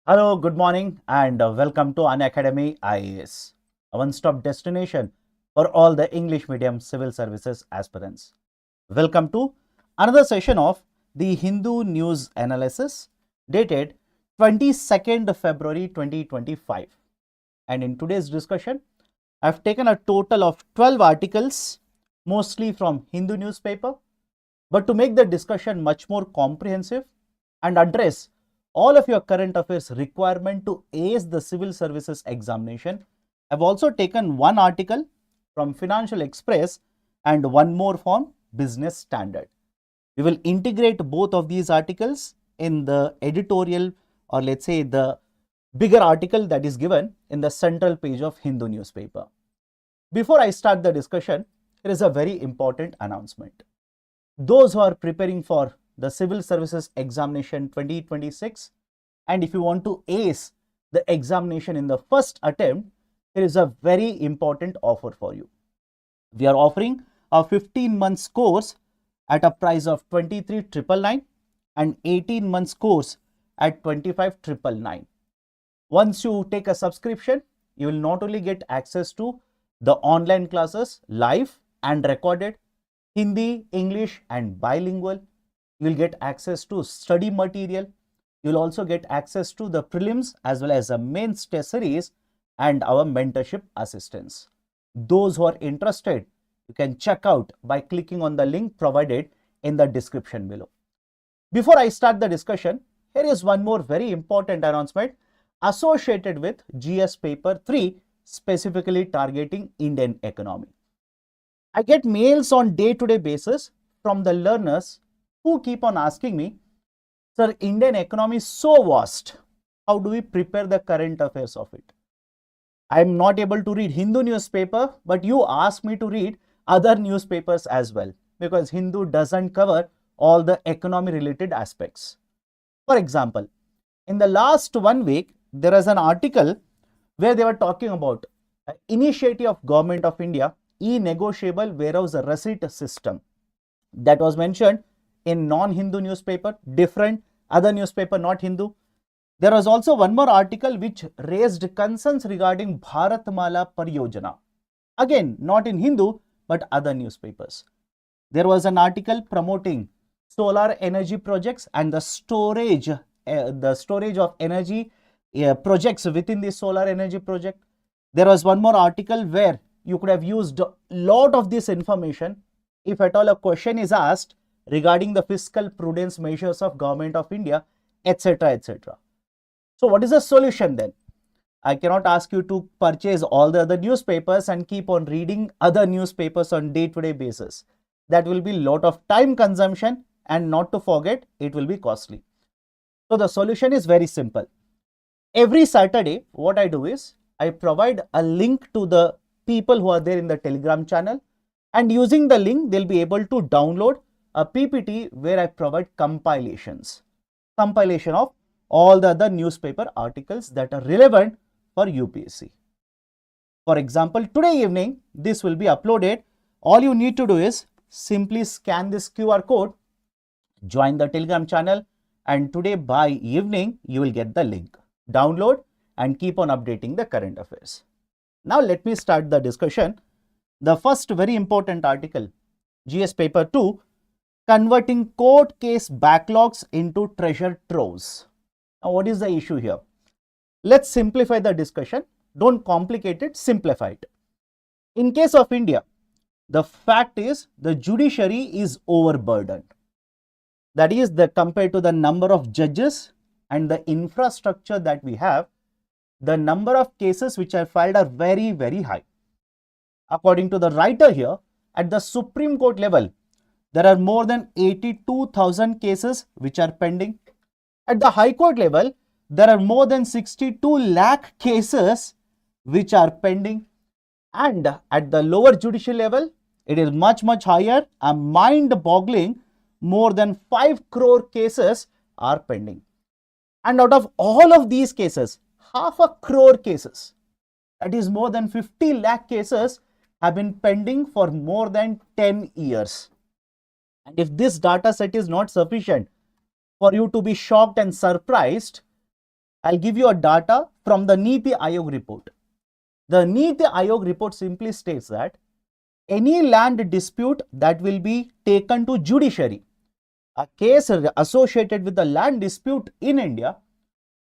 Hello, good morning, and welcome to Unacademy IAS, a one-stop destination for all the English medium civil services aspirants. Welcome to another session of the Hindu News Analysis dated 22nd February 2025. And in today's discussion, I've taken a total of 12 articles, mostly from Hindu newspaper, but to make the discussion much more comprehensive and address all of your current affairs requirement to ace the civil services examination, I've also taken one article from Financial Express and one more from Business Standard. We will integrate both of these articles in the editorial, or let's say the bigger article that is given in the central page of Hindu newspaper. Before I start the discussion, there is a very important announcement. Those who are preparing for the Civil Services Examination 2026, and if you want to ace the examination in the first attempt, there is a very important offer for you. We are offering a 15 months course at a price of 23,999 and 18 months course at 25,999. Once you take a subscription, you will not only get access to the online classes live and recorded, Hindi, English and bilingual. You will get access to study material. You will also get access to the prelims as well as the mains test series and our mentorship assistance. Those who are interested, you can check out by clicking on the link provided in the description below. Before I start the discussion, here is one more very important announcement associated with GS paper 3, specifically targeting Indian economy. I get mails on day-to-day basis from the learners who keep on asking me, sir, Indian economy is so vast. How do we prepare the current affairs of it? I am not able to read Hindu newspaper, but you ask me to read other newspapers as well, because Hindu doesn't cover all the economy related aspects. For example, in the last 1 week, there is an article where they were talking about an initiative of Government of India, e-negotiable warehouse receipt system, that was mentioned in non-Hindu newspaper, different other newspaper, not Hindu. There was also one more article which raised concerns regarding Bharatmala Pariyojana, again not in Hindu but other newspapers. There was an article promoting solar energy projects and the storage of energy projects within the solar energy project. There was one more article where you could have used a lot of this information if at all a question is asked regarding the fiscal prudence measures of Government of India, etc., etc. So what is the solution then? I cannot ask you to purchase all the other newspapers and keep on reading other newspapers on day-to-day basis. That will be a lot of time consumption, and not to forget, it will be costly. So the solution is very simple. Every Saturday, what I do is I provide a link to the people who are there in the Telegram channel, and using the link, they'll be able to download a PPT where I provide compilation of all the other newspaper articles that are relevant for UPSC. For example, today evening, this will be uploaded. All you need to do is simply scan this QR code, join the Telegram channel, and today by evening, you will get the link. Download and keep on updating the current affairs. Now let me start the discussion. The first very important article, GS paper 2, converting court case backlogs into treasure troves. Now what is the issue here? Let's simplify the discussion. Don't complicate it, simplify it. In case of India, the fact is the judiciary is overburdened. That is, compared to the number of judges and the infrastructure that we have, the number of cases which are filed are very, very high. According to the writer here, at the Supreme Court level, there are more than 82,000 cases which are pending. At the High Court level, there are more than 62 lakh cases which are pending. And at the lower judicial level, it is much, much higher, a mind-boggling, more than 5 crore cases are pending. And out of all of these cases, half a crore cases, that is more than 50 lakh cases, have been pending for more than 10 years. And if this data set is not sufficient for you to be shocked and surprised, I'll give you a data from the Niti Aayog report. The Niti Aayog report simply states that any land dispute that will be taken to judiciary, a case associated with the land dispute in India,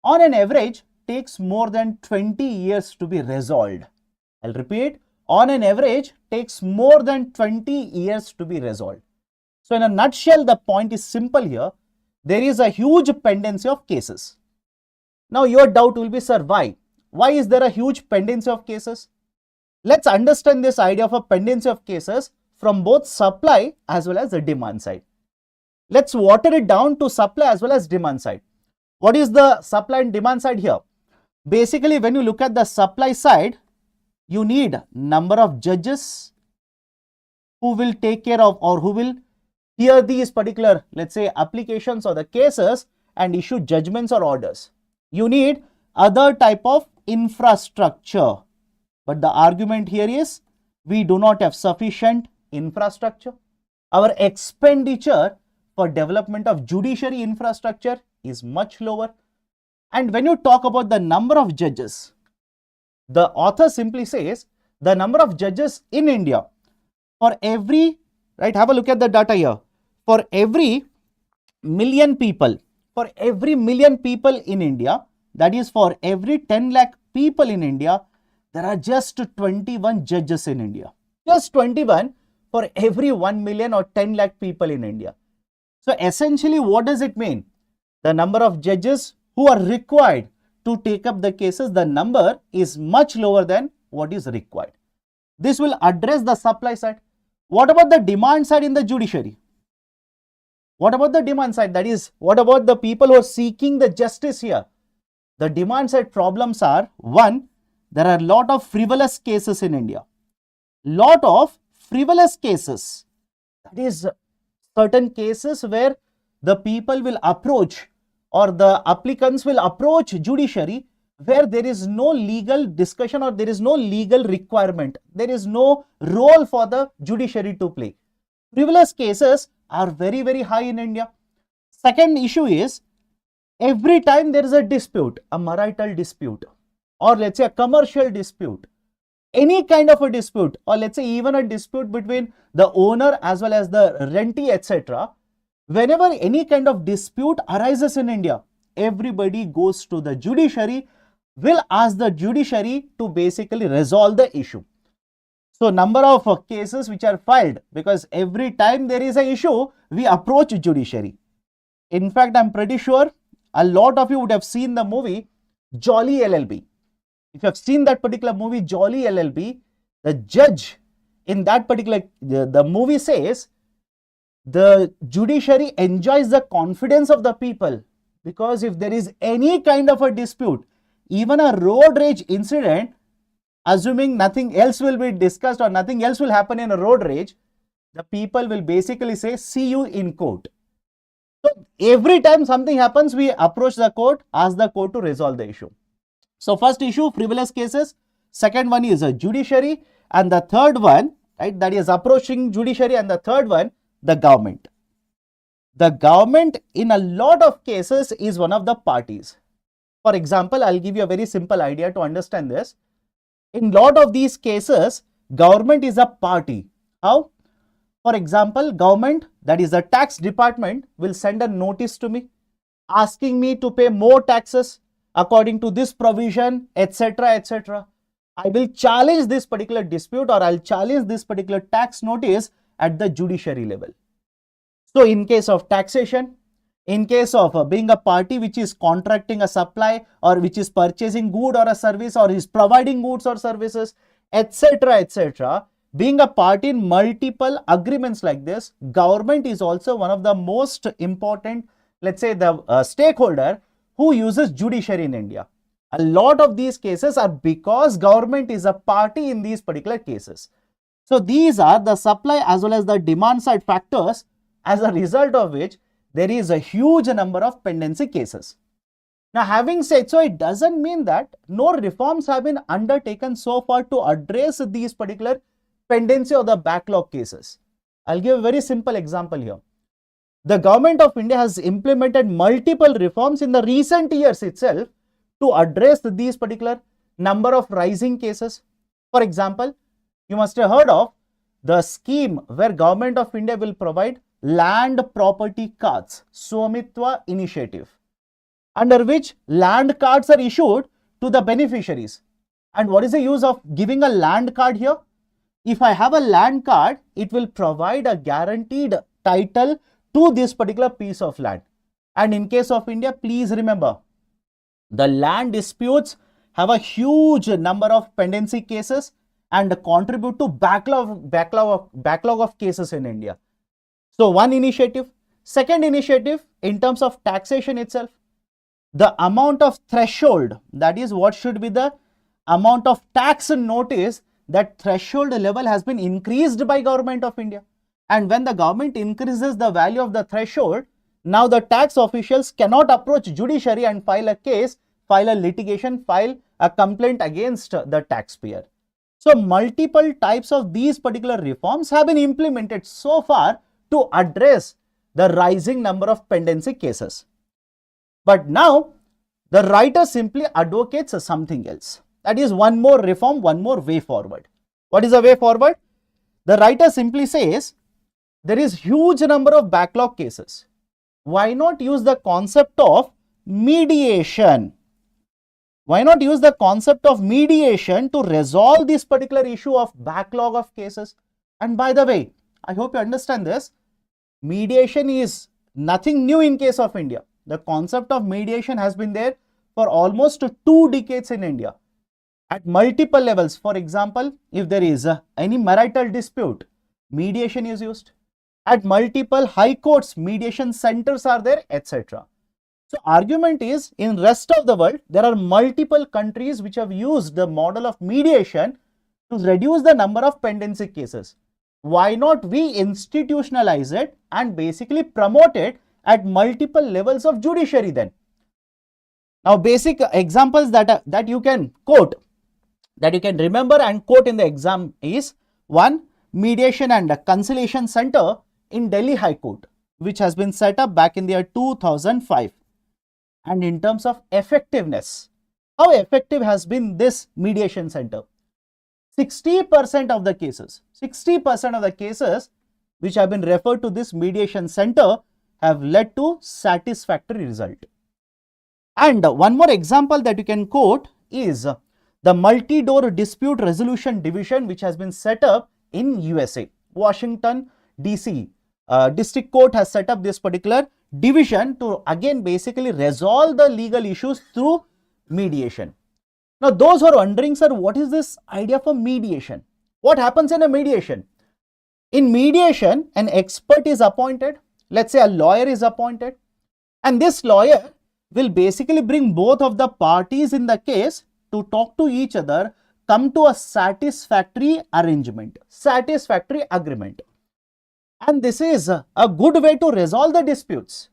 on an average takes more than 20 years to be resolved. I'll repeat, on an average takes more than 20 years to be resolved. So in a nutshell, the point is simple here. There is a huge pendency of cases. Now your doubt will be, sir, why? Why is there a huge pendency of cases? Let's understand this idea of a pendency of cases from both supply as well as the demand side. Let's water it down to supply as well as demand side. What is the supply and demand side here? Basically, when you look at the supply side, you need number of judges who will take care of or who will hear these particular, let's say, applications or the cases and issue judgments or orders. You need other type of infrastructure. But the argument here is we do not have sufficient infrastructure. Our expenditure for development of judiciary infrastructure is much lower. And when you talk about the number of judges, the author simply says the number of judges in India for every, right, have a look at the data here. For every million people in India, that is for every 10 lakh people in India, there are just 21 judges in India. Just 21 for every 1 million or 10 lakh people in India. So essentially, what does it mean? The number of judges who are required to take up the cases, the number is much lower than what is required. This will address the supply side. What about the demand side in the judiciary? What about the demand side? That is, what about the people who are seeking the justice here? The demand side problems are, one, there are a lot of frivolous cases in India. Lot of frivolous cases. That is, certain cases where the people will approach or the applicants will approach judiciary where there is no legal discussion or there is no legal requirement. There is no role for the judiciary to play. Frivolous cases are very, very high in India. Second issue is, every time there is a dispute, a marital dispute, or let's say a commercial dispute, any kind of a dispute, or let's say even a dispute between the owner as well as the rentee, etc. Whenever any kind of dispute arises in India, everybody goes to the judiciary, will ask the judiciary to basically resolve the issue. So number of cases which are filed, because every time there is an issue, we approach judiciary. In fact, I'm pretty sure a lot of you would have seen the movie Jolly LLB. If you have seen that particular movie Jolly LLB, the judge in that particular, the movie says, the judiciary enjoys the confidence of the people, because if there is any kind of a dispute, even a road rage incident, assuming nothing else will be discussed or nothing else will happen in a road rage, the people will basically say, see you in court. So every time something happens, we approach the court, ask the court to resolve the issue. So first issue, frivolous cases. Second one is a judiciary. And the third one, right, that is approaching judiciary. And the third one, the government. The government in a lot of cases is one of the parties. For example, I'll give you a very simple idea to understand this. In lot of these cases, government is a party. How? For example, government, that is the tax department, will send a notice to me asking me to pay more taxes according to this provision, etc., etc. I will challenge this particular dispute or I'll challenge this particular tax notice at the judiciary level. So in case of taxation, in case of being a party which is contracting a supply or which is purchasing good or a service or is providing goods or services, etc., etc., being a party in multiple agreements like this, government is also one of the most important, let's say, the stakeholder who uses judiciary in India. A lot of these cases are because government is a party in these particular cases. So these are the supply as well as the demand side factors, as a result of which there is a huge number of pendency cases. Now, having said so, it doesn't mean that no reforms have been undertaken so far to address these particular pendency or the backlog cases. I'll give a very simple example here. The government of India has implemented multiple reforms in the recent years itself to address these particular number of rising cases. For example, you must have heard of the scheme where Government of India will provide land property cards, Swamitwa initiative, under which land cards are issued to the beneficiaries. And what is the use of giving a land card here? If I have a land card, it will provide a guaranteed title to this particular piece of land. And in case of India, please remember, the land disputes have a huge number of pendency cases and contribute to backlog of cases in India. So one initiative. Second initiative, in terms of taxation itself, the amount of threshold, that is what should be the amount of tax notice, that threshold level has been increased by Government of India. And when the government increases the value of the threshold, now the tax officials cannot approach judiciary and file a case, file a litigation, file a complaint against the taxpayer. So multiple types of these particular reforms have been implemented so far to address the rising number of pendency cases. But now the writer simply advocates something else. That is one more reform, one more way forward. What is the way forward? The writer simply says there is huge number of backlog cases. Why not use the concept of mediation? Why not use the concept of mediation to resolve this particular issue of backlog of cases? And by the way, I hope you understand this. Mediation is nothing new in case of India. The concept of mediation has been there for almost 2 decades in India at multiple levels. For example, if there is any marital dispute, mediation is used. At multiple high courts, mediation centers are there, etc. So argument is, in rest of the world, there are multiple countries which have used the model of mediation to reduce the number of pendency cases. Why not we institutionalize it and basically promote it at multiple levels of judiciary then? Now, basic examples that you can quote, that you can remember and quote in the exam is: one, Mediation and Conciliation Center in Delhi High Court, which has been set up back in the year 2005. And in terms of effectiveness, how effective has been this mediation center? 60% of the cases, 60% of the cases which have been referred to this mediation center have led to satisfactory result. And one more example that you can quote is the Multi-Door Dispute Resolution Division, which has been set up in USA. Washington, D.C. District Court has set up this particular division to again basically resolve the legal issues through mediation. Now, those who are wondering, sir, what is this idea for mediation? What happens in a mediation? In mediation, an expert is appointed. Let's say a lawyer is appointed, and this lawyer will basically bring both of the parties in the case to talk to each other, come to a satisfactory arrangement, satisfactory agreement. And this is a good way to resolve the disputes.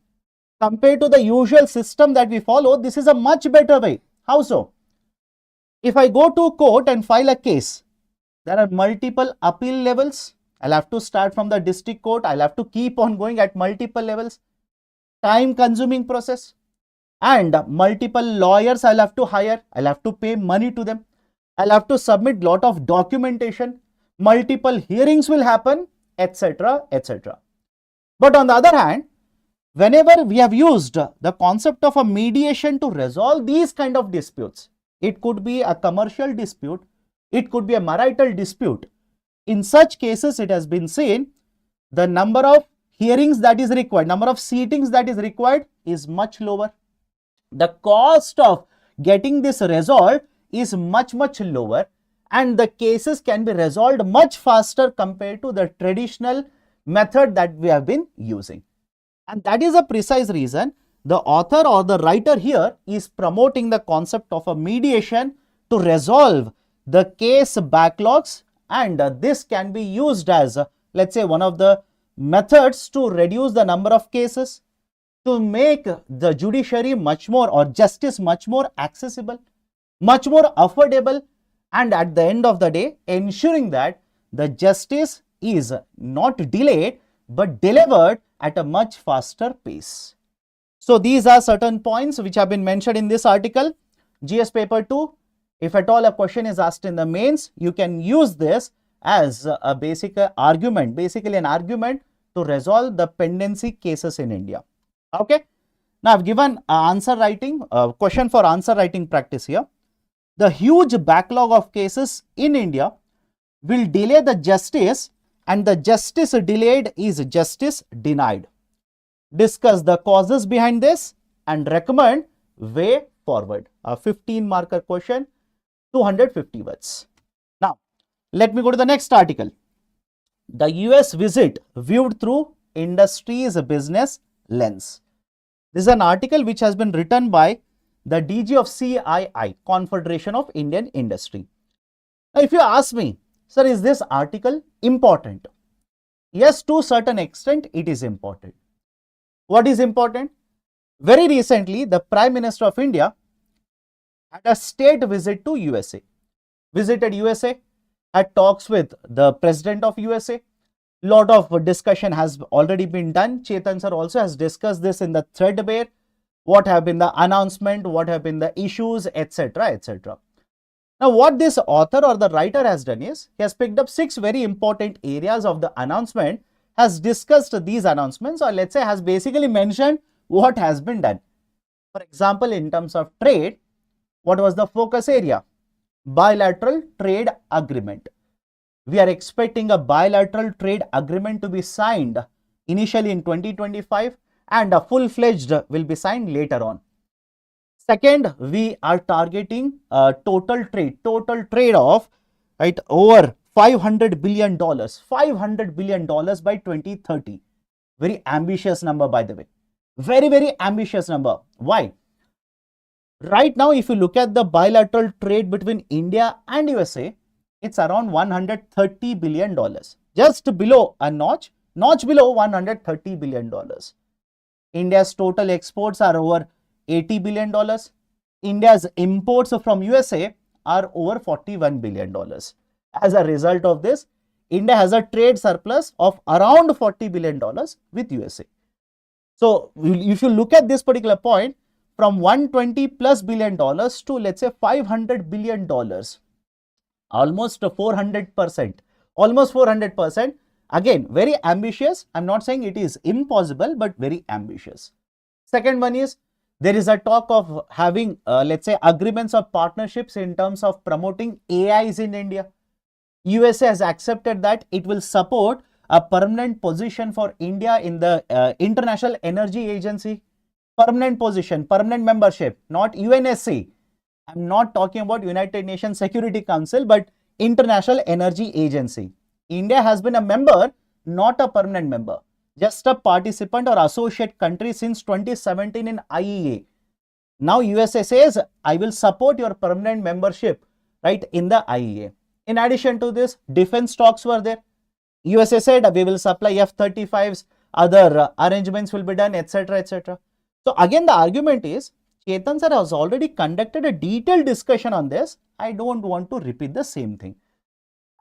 Compared to the usual system that we follow, this is a much better way. How so? If I go to court and file a case, there are multiple appeal levels. I'll have to start from the district court. I'll have to keep on going at multiple levels. Time consuming process. And multiple lawyers I'll have to hire. I'll have to pay money to them. I'll have to submit lot of documentation. Multiple hearings will happen, etc., etc. But on the other hand, whenever we have used the concept of a mediation to resolve these kind of disputes, it could be a commercial dispute, it could be a marital dispute. In such cases, it has been seen the number of hearings that is required, number of sittings that is required is much lower. The cost of getting this resolved is much lower, and the cases can be resolved much faster compared to the traditional method that we have been using. And that is a precise reason the author or the writer here is promoting the concept of a mediation to resolve the case backlogs, and this can be used as, let's say, one of the methods to reduce the number of cases, to make the judiciary much more, or justice much more accessible, much more affordable, and at the end of the day, ensuring that the justice is not delayed but delivered at a much faster pace. So these are certain points which have been mentioned in this article. GS paper 2, if at all a question is asked in the mains, you can use this as a basic argument, basically an argument to resolve the pendency cases in India. Okay. Now, I've given answer writing, question for answer writing practice here. The huge backlog of cases in India will delay the justice, and the justice delayed is justice denied. Discuss the causes behind this and recommend way forward. A 15 marker question, 250 words. Now, let me go to the next article. The US visit viewed through industry's business lens. This is an article which has been written by the DG of CII, Confederation of Indian Industry. Now, if you ask me, sir, is this article important? Yes, to a certain extent, it is important. What is important? Very recently, the Prime Minister of India had a state visit to USA. Visited USA, had talks with the President of USA. Lot of discussion has already been done. Chetan sir also has discussed this in the threadbare. What have been the announcement, what have been the issues, etc., etc. Now, what this author or the writer has done is, he has picked up 6 very important areas of the announcement, has discussed these announcements, or let's say has basically mentioned what has been done. For example, in terms of trade, what was the focus area? Bilateral trade agreement. We are expecting a bilateral trade agreement to be signed initially in 2025 and a full-fledged will be signed later on. Second, we are targeting total trade of over $500 billion, $500 billion by 2030. Very ambitious number, by the way. Very, very ambitious number. Why? Right now, if you look at the bilateral trade between India and USA, it's around $130 billion. Just below a notch below $130 billion. India's total exports are over $80 billion. India's imports from USA are over $41 billion. As a result of this, India has a trade surplus of around $40 billion with USA. So, if you look at this particular point, from $120 plus billion to let's say $500 billion, almost 400%, almost 400%. Again, very ambitious. I'm not saying it is impossible, but very ambitious. Second one is, there is a talk of having, let's say, agreements or partnerships in terms of promoting AIs in India. USA has accepted that it will support a permanent position for India in the International Energy Agency. Permanent position, permanent membership, not UNSC. I'm not talking about United Nations Security Council, but International Energy Agency. India has been a member, not a permanent member, just a participant or associate country since 2017 in IEA. Now USA says, I will support your permanent membership, right, in the IEA. In addition to this, defense talks were there. USA said we will supply F-35s, other arrangements will be done, etc., etc. So again, the argument is, Chetan sir has already conducted a detailed discussion on this. I don't want to repeat the same thing.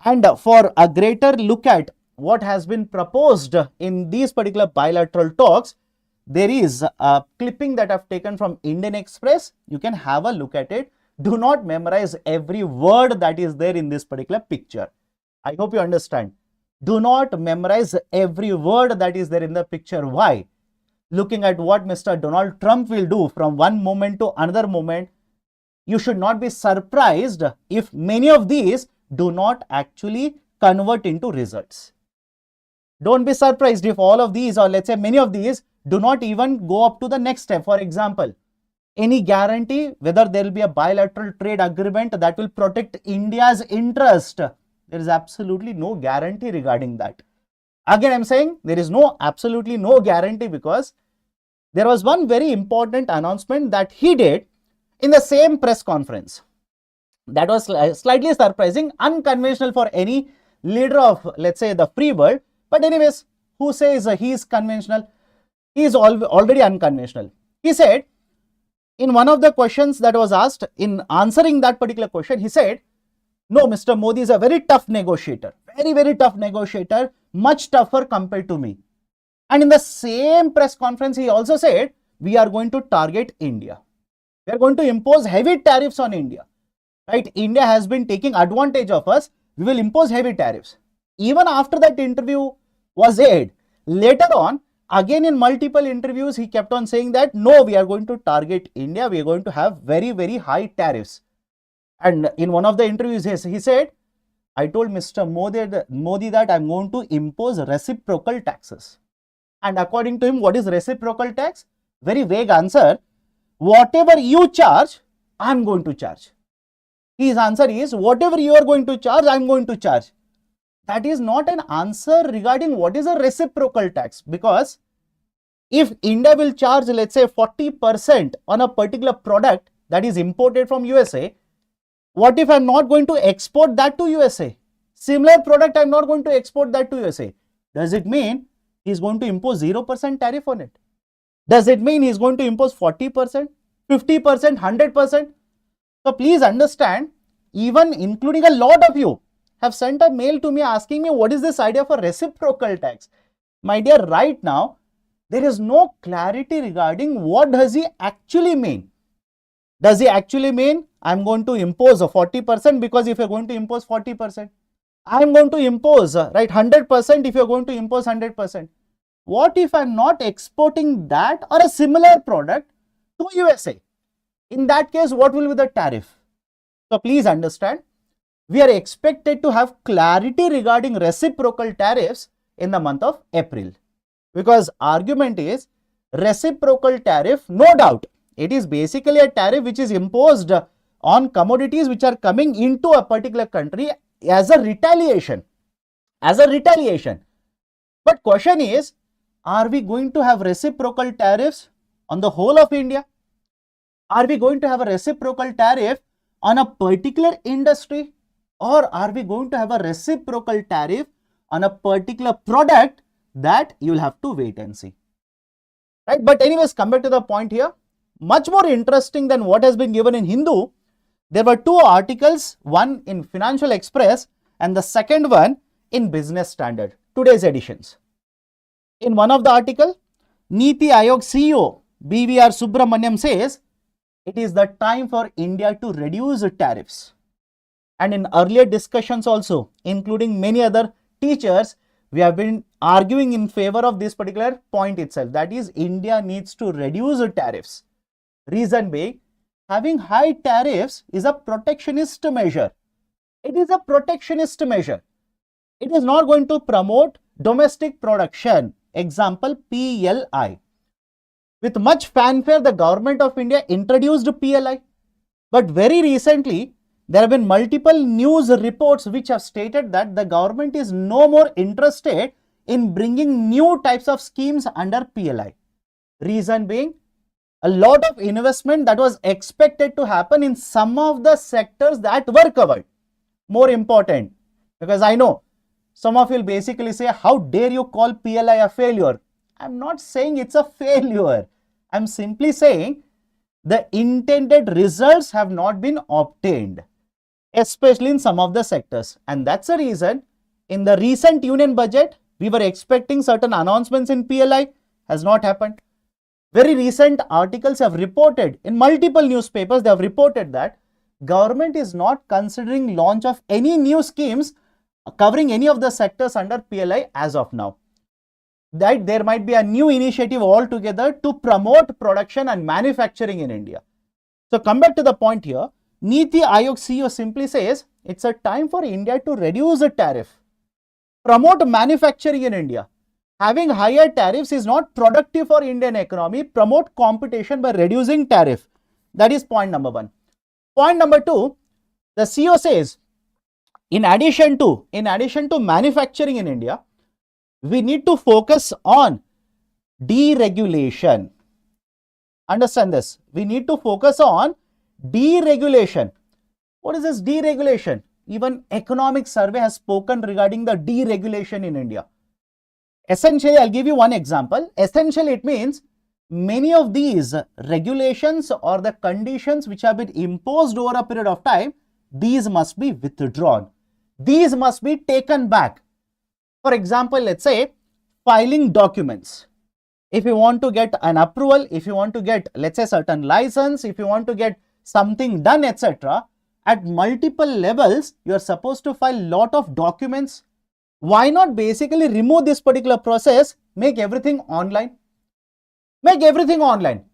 And for a greater look at what has been proposed in these particular bilateral talks, there is a clipping that I've taken from Indian Express. You can have a look at it. Do not memorize every word that is there in this particular picture. I hope you understand. Do not memorize every word that is there in the picture. Why? Looking at what Mr. Donald Trump will do from one moment to another moment, you should not be surprised if many of these do not actually convert into results. Don't be surprised if all of these, or let's say many of these, do not even go up to the next step. For example, any guarantee whether there will be a bilateral trade agreement that will protect India's interest. There is absolutely no guarantee regarding that. Again, I'm saying there is absolutely no guarantee, because there was one very important announcement that he did in the same press conference. That was slightly surprising, unconventional for any leader of, let's say, the free world. But anyways, who says he is conventional? He is already unconventional. He said, in one of the questions that was asked, in answering that particular question, he said, no, Mr. Modi is a very tough negotiator, very, very tough negotiator, much tougher compared to me. And in the same press conference, he also said, we are going to target India. We are going to impose heavy tariffs on India. Right? India has been taking advantage of us. We will impose heavy tariffs. Even after that interview was aired, later on, again in multiple interviews, he kept on saying that no, we are going to target India. We are going to have very, very high tariffs. And in one of the interviews, he said, I told Mr. Modi that I'm going to impose reciprocal taxes. And according to him, what is reciprocal tax? Very vague answer. Whatever you charge, I'm going to charge. His answer is, whatever you are going to charge, I'm going to charge. That is not an answer regarding what is a reciprocal tax, because if India will charge, let's say 40% on a particular product that is imported from USA, what if I'm not going to export that to USA? Similar product, I'm not going to export that to USA. Does it mean he's going to impose 0% tariff on it? Does it mean he's going to impose 40%, 50%, 100%? So please understand, even including a lot of you have sent a mail to me asking me what is this idea of a reciprocal tax. My dear, right now, there is no clarity regarding what does he actually mean. Does he actually mean I'm going to impose a 40%, because if you're going to impose 40%, I'm going to impose, right, 100% if you're going to impose 100%. What if I'm not exporting that or a similar product to USA? In that case, what will be the tariff? So please understand, we are expected to have clarity regarding reciprocal tariffs in the month of April. Because argument is, reciprocal tariff, no doubt, it is basically a tariff which is imposed on commodities which are coming into a particular country as a retaliation. But question is, are we going to have reciprocal tariffs on the whole of India? Are we going to have a reciprocal tariff on a particular industry? Or are we going to have a reciprocal tariff on a particular product? That you will have to wait and see. Right? But anyways, come back to the point here. Much more interesting than what has been given in Hindu, there were two articles, one in Financial Express and the second one in Business Standard, today's editions. In one of the article, Niti Aayog CEO BVR Subramaniam says, it is the time for India to reduce tariffs. And in earlier discussions also, including many other teachers, we have been arguing in favor of this particular point itself. That is, India needs to reduce tariffs. Reason being, having high tariffs is a protectionist measure. It is a protectionist measure. It is not going to promote domestic production. Example, PLI. With much fanfare, the government of India introduced PLI. But very recently, there have been multiple news reports which have stated that the government is no more interested in bringing new types of schemes under PLI. Reason being, a lot of investment that was expected to happen in some of the sectors that were covered. More important, because I know some of you will basically say, how dare you call PLI a failure? I'm not saying it's a failure. I'm simply saying the intended results have not been obtained, especially in some of the sectors. And that's the reason in the recent union budget, we were expecting certain announcements in PLI, has not happened. Very recent articles have reported in multiple newspapers, they have reported that government is not considering launch of any new schemes covering any of the sectors under PLI as of now. That there might be a new initiative altogether to promote production and manufacturing in India. So come back to the point here. Niti Aayog CEO simply says, it's a time for India to reduce the tariff, promote manufacturing in India. Having higher tariffs is not productive for Indian economy. Promote competition by reducing tariff. That is point number one. Point number two, the CEO says, in addition to manufacturing in India, we need to focus on deregulation. Understand this. We need to focus on deregulation. What is this deregulation? Even Economic Survey has spoken regarding the deregulation in India. Essentially, I'll give you one example. Essentially, it means many of these regulations or the conditions which have been imposed over a period of time, these must be withdrawn. These must be taken back. For example, let's say filing documents. If you want to get an approval, if you want to get, let's say, certain license, if you want to get something done, etc., at multiple levels, you are supposed to file lot of documents. Why not basically remove this particular process, make everything online? Make everything online.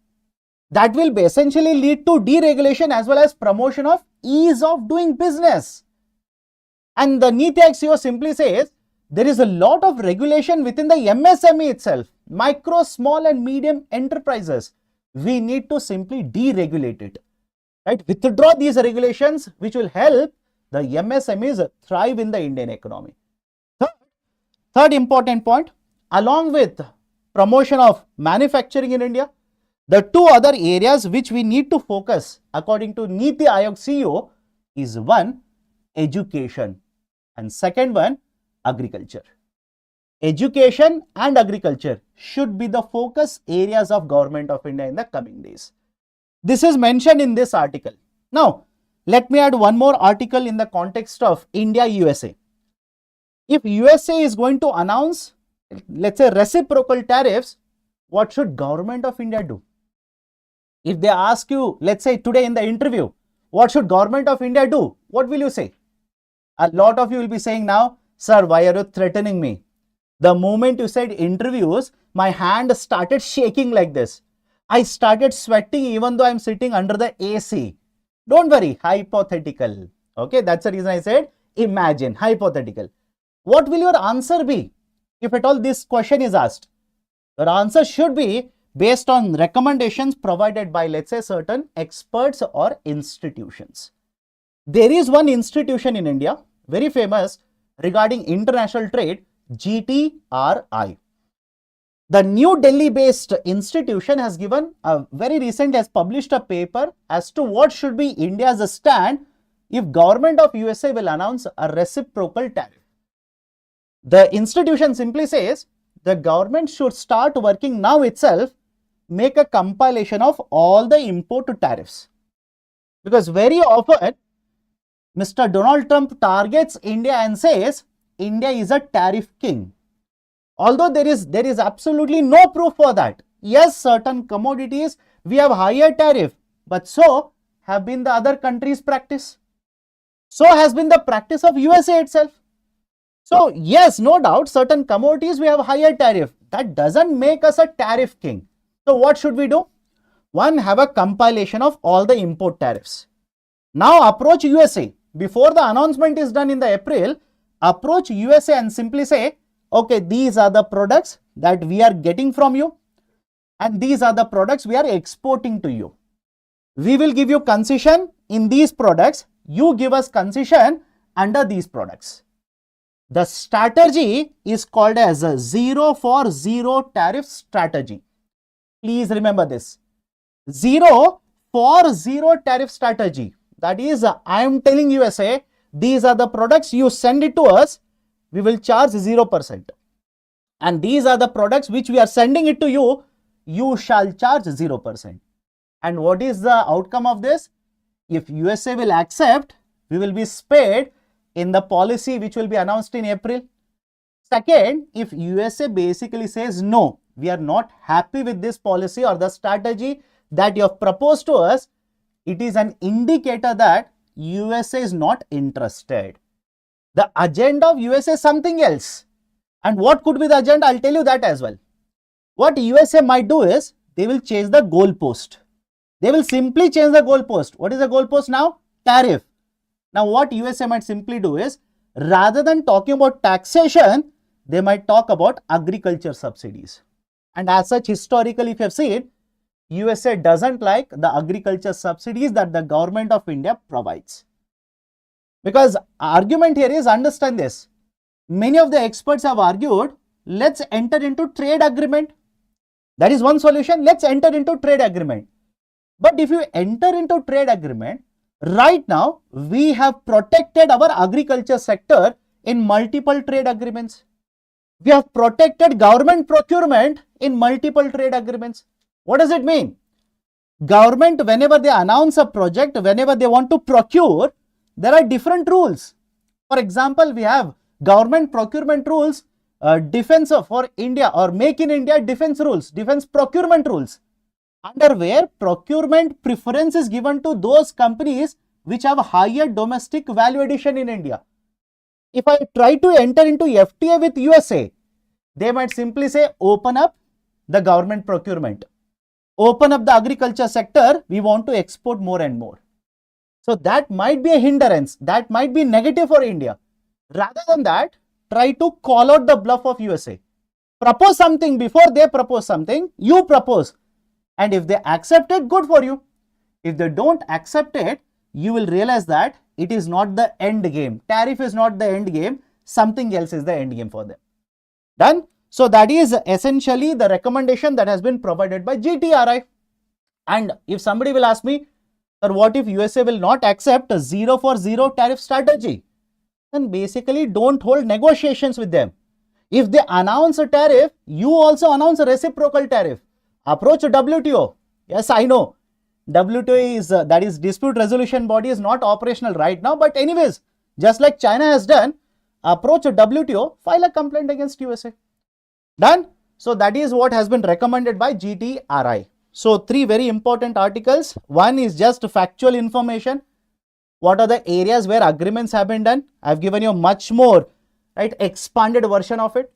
That will essentially lead to deregulation as well as promotion of ease of doing business. And the NITI Aayog CEO simply says there is a lot of regulation within the MSME itself, micro, small and medium enterprises. We need to simply deregulate it, right? Withdraw these regulations which will help the MSMEs thrive in the Indian economy. Third important point, along with promotion of manufacturing in India, the two other areas which we need to focus according to NITI Aayog CEO is one, education, and second one, agriculture. Education and agriculture should be the focus areas of Government of India in the coming days. This is mentioned in this article. Now, let me add one more article in the context of India USA. If USA is going to announce, let's say, reciprocal tariffs, what should Government of India do? If they ask you, let's say today in the interview, what should Government of India do? What will you say? A lot of you will be saying now, sir, why are you threatening me? The moment you said interviews, my hand started shaking like this. I started sweating even though I'm sitting under the AC. Don't worry, hypothetical. Okay, that's the reason I said imagine, hypothetical. What will your answer be if at all this question is asked? Your answer should be based on recommendations provided by, let's say, certain experts or institutions. There is one institution in India, very famous regarding international trade, GTRI. The New Delhi based institution has given a very recent, has published a paper as to what should be India's stand if Government of USA will announce a reciprocal tariff. The institution simply says the government should start working now itself, make a compilation of all the import tariffs. Because very often, Mr. Donald Trump targets India and says, India is a tariff king. Although there is absolutely no proof for that. Yes, certain commodities we have higher tariff, but so have been the other countries' practice. So has been the practice of USA itself. So yes, no doubt, certain commodities we have higher tariff. That doesn't make us a tariff king. So what should we do? One, have a compilation of all the import tariffs. Now approach USA. Before the announcement is done in the April, approach USA and simply say, okay, these are the products that we are getting from you and these are the products we are exporting to you. We will give you concession in these products. You give us concession under these products. The strategy is called as a 0 for 0 tariff strategy. Please remember this. 0 for 0 tariff strategy. That is, I am telling USA, these are the products, you send it to us, we will charge 0%. And these are the products which we are sending it to you, you shall charge 0%. And what is the outcome of this? If USA will accept, we will be spared in the policy which will be announced in April. Second, if USA basically says, no, we are not happy with this policy or the strategy that you have proposed to us, it is an indicator that USA is not interested. The agenda of USA is something else. And what could be the agenda? I'll tell you that as well. What USA might do is, they will change the goalpost. They will simply change the goalpost. What is the goalpost now? Tariff. Now what USA might simply do is, rather than talking about taxation, they might talk about agriculture subsidies. And as such, historically, if you have seen, USA doesn't like the agriculture subsidies that the Government of India provides. Because argument here is, understand this, many of the experts have argued, let's enter into trade agreement. That is one solution, let's enter into trade agreement. But if you enter into trade agreement, right now, we have protected our agriculture sector in multiple trade agreements. We have protected government procurement in multiple trade agreements. What does it mean? Government, whenever they announce a project, whenever they want to procure, there are different rules. For example, we have government procurement rules defense for India or make in India defense rules, defense procurement rules, under where procurement preference is given to those companies which have higher domestic value addition in India. If I try to enter into FTA with USA, they might simply say open up the government procurement, open up the agriculture sector, we want to export more and more. So that might be a hindrance, that might be negative for India. Rather than that, try to call out the bluff of USA. Propose something before they propose something, you propose. And if they accept it, good for you. If they don't accept it, you will realize that it is not the end game. Tariff is not the end game. Something else is the end game for them. Done? So that is essentially the recommendation that has been provided by GTRI. And if somebody will ask me, sir, what if USA will not accept a 0 for 0 tariff strategy? Then basically don't hold negotiations with them. If they announce a tariff, you also announce a reciprocal tariff. Approach WTO. Yes, I know. WTO is, that is dispute resolution body, is not operational right now. But anyways, just like China has done, approach WTO, file a complaint against USA. Done? So that is what has been recommended by GTRI. So 3 very important articles. One is just factual information. What are the areas where agreements have been done? I have given you much more, right, expanded version of it.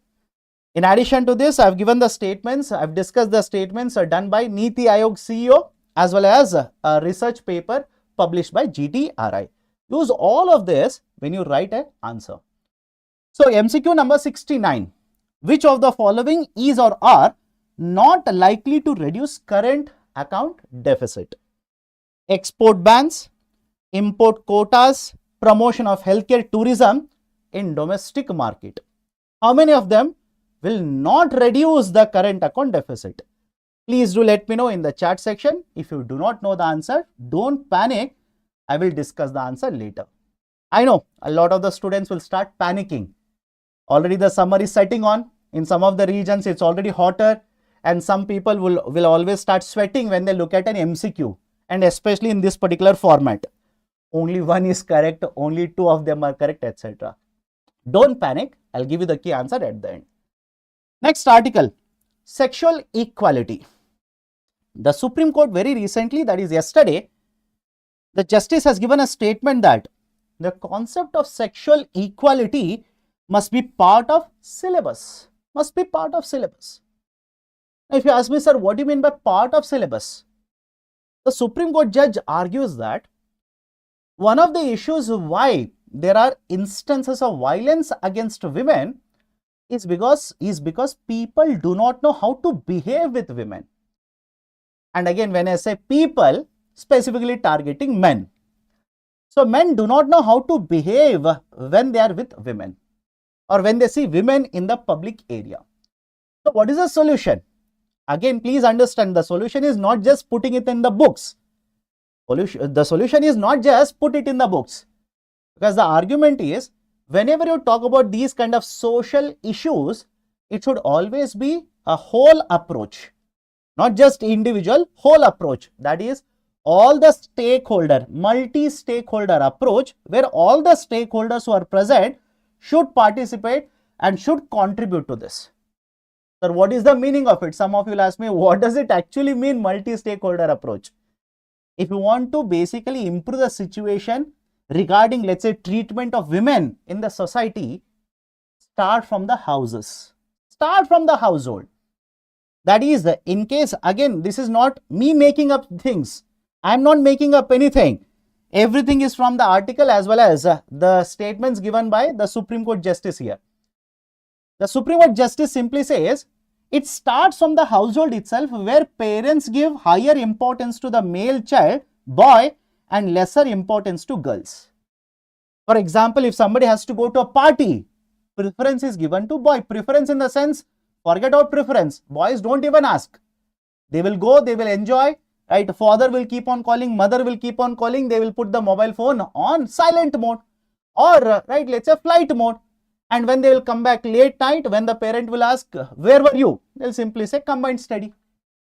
In addition to this, I have given the statements. I have discussed the statements done by Niti Aayog CEO as well as a research paper published by GTRI. Use all of this when you write an answer. So MCQ number 69. Which of the following is or are not likely to reduce current account deficit? Export bans, import quotas, promotion of healthcare tourism in domestic market. How many of them will not reduce the current account deficit? Please do let me know in the chat section. If you do not know the answer, don't panic. I will discuss the answer later. I know a lot of the students will start panicking. Already the summer is setting on. In some of the regions, it's already hotter. And some people will always start sweating when they look at an MCQ. And especially in this particular format. Only one is correct, only 2 of them are correct, etc. Don't panic. I'll give you the key answer at the end. Next article, sexual equality. The Supreme Court very recently, that is yesterday, the justice has given a statement that the concept of sexual equality must be part of syllabus. Must be part of syllabus. Now, if you ask me, sir, what do you mean by part of syllabus? The Supreme Court judge argues that one of the issues why there are instances of violence against women is because people do not know how to behave with women. And again, when I say people, specifically targeting men. So men do not know how to behave when they are with women or when they see women in the public area. So what is the solution? Again, please understand, the solution is not just putting it in the books. The solution is not just put it in the books. Because the argument is, whenever you talk about these kind of social issues, it should always be a whole approach. Not just individual, whole approach. That is, all the stakeholder, multi-stakeholder approach, where all the stakeholders who are present should participate and should contribute to this. Sir, what is the meaning of it? Some of you will ask me, what does it actually mean, multi-stakeholder approach? If you want to basically improve the situation regarding, let's say, treatment of women in the society, start from the houses. Start from the household. That is, in case, again, this is not me making up things. I am not making up anything. Everything is from the article as well as the statements given by the Supreme Court Justice here. The Supreme Court Justice simply says, it starts from the household itself, where parents give higher importance to the male child, boy, and lesser importance to girls. For example, if somebody has to go to a party, preference is given to boy. Preference in the sense, forget about preference. Boys don't even ask. They will go, they will enjoy, right? Father will keep on calling, mother will keep on calling. They will put the mobile phone on silent mode or, right, let's say flight mode. And when they will come back late night, when the parent will ask, where were you? They'll simply say, combined study.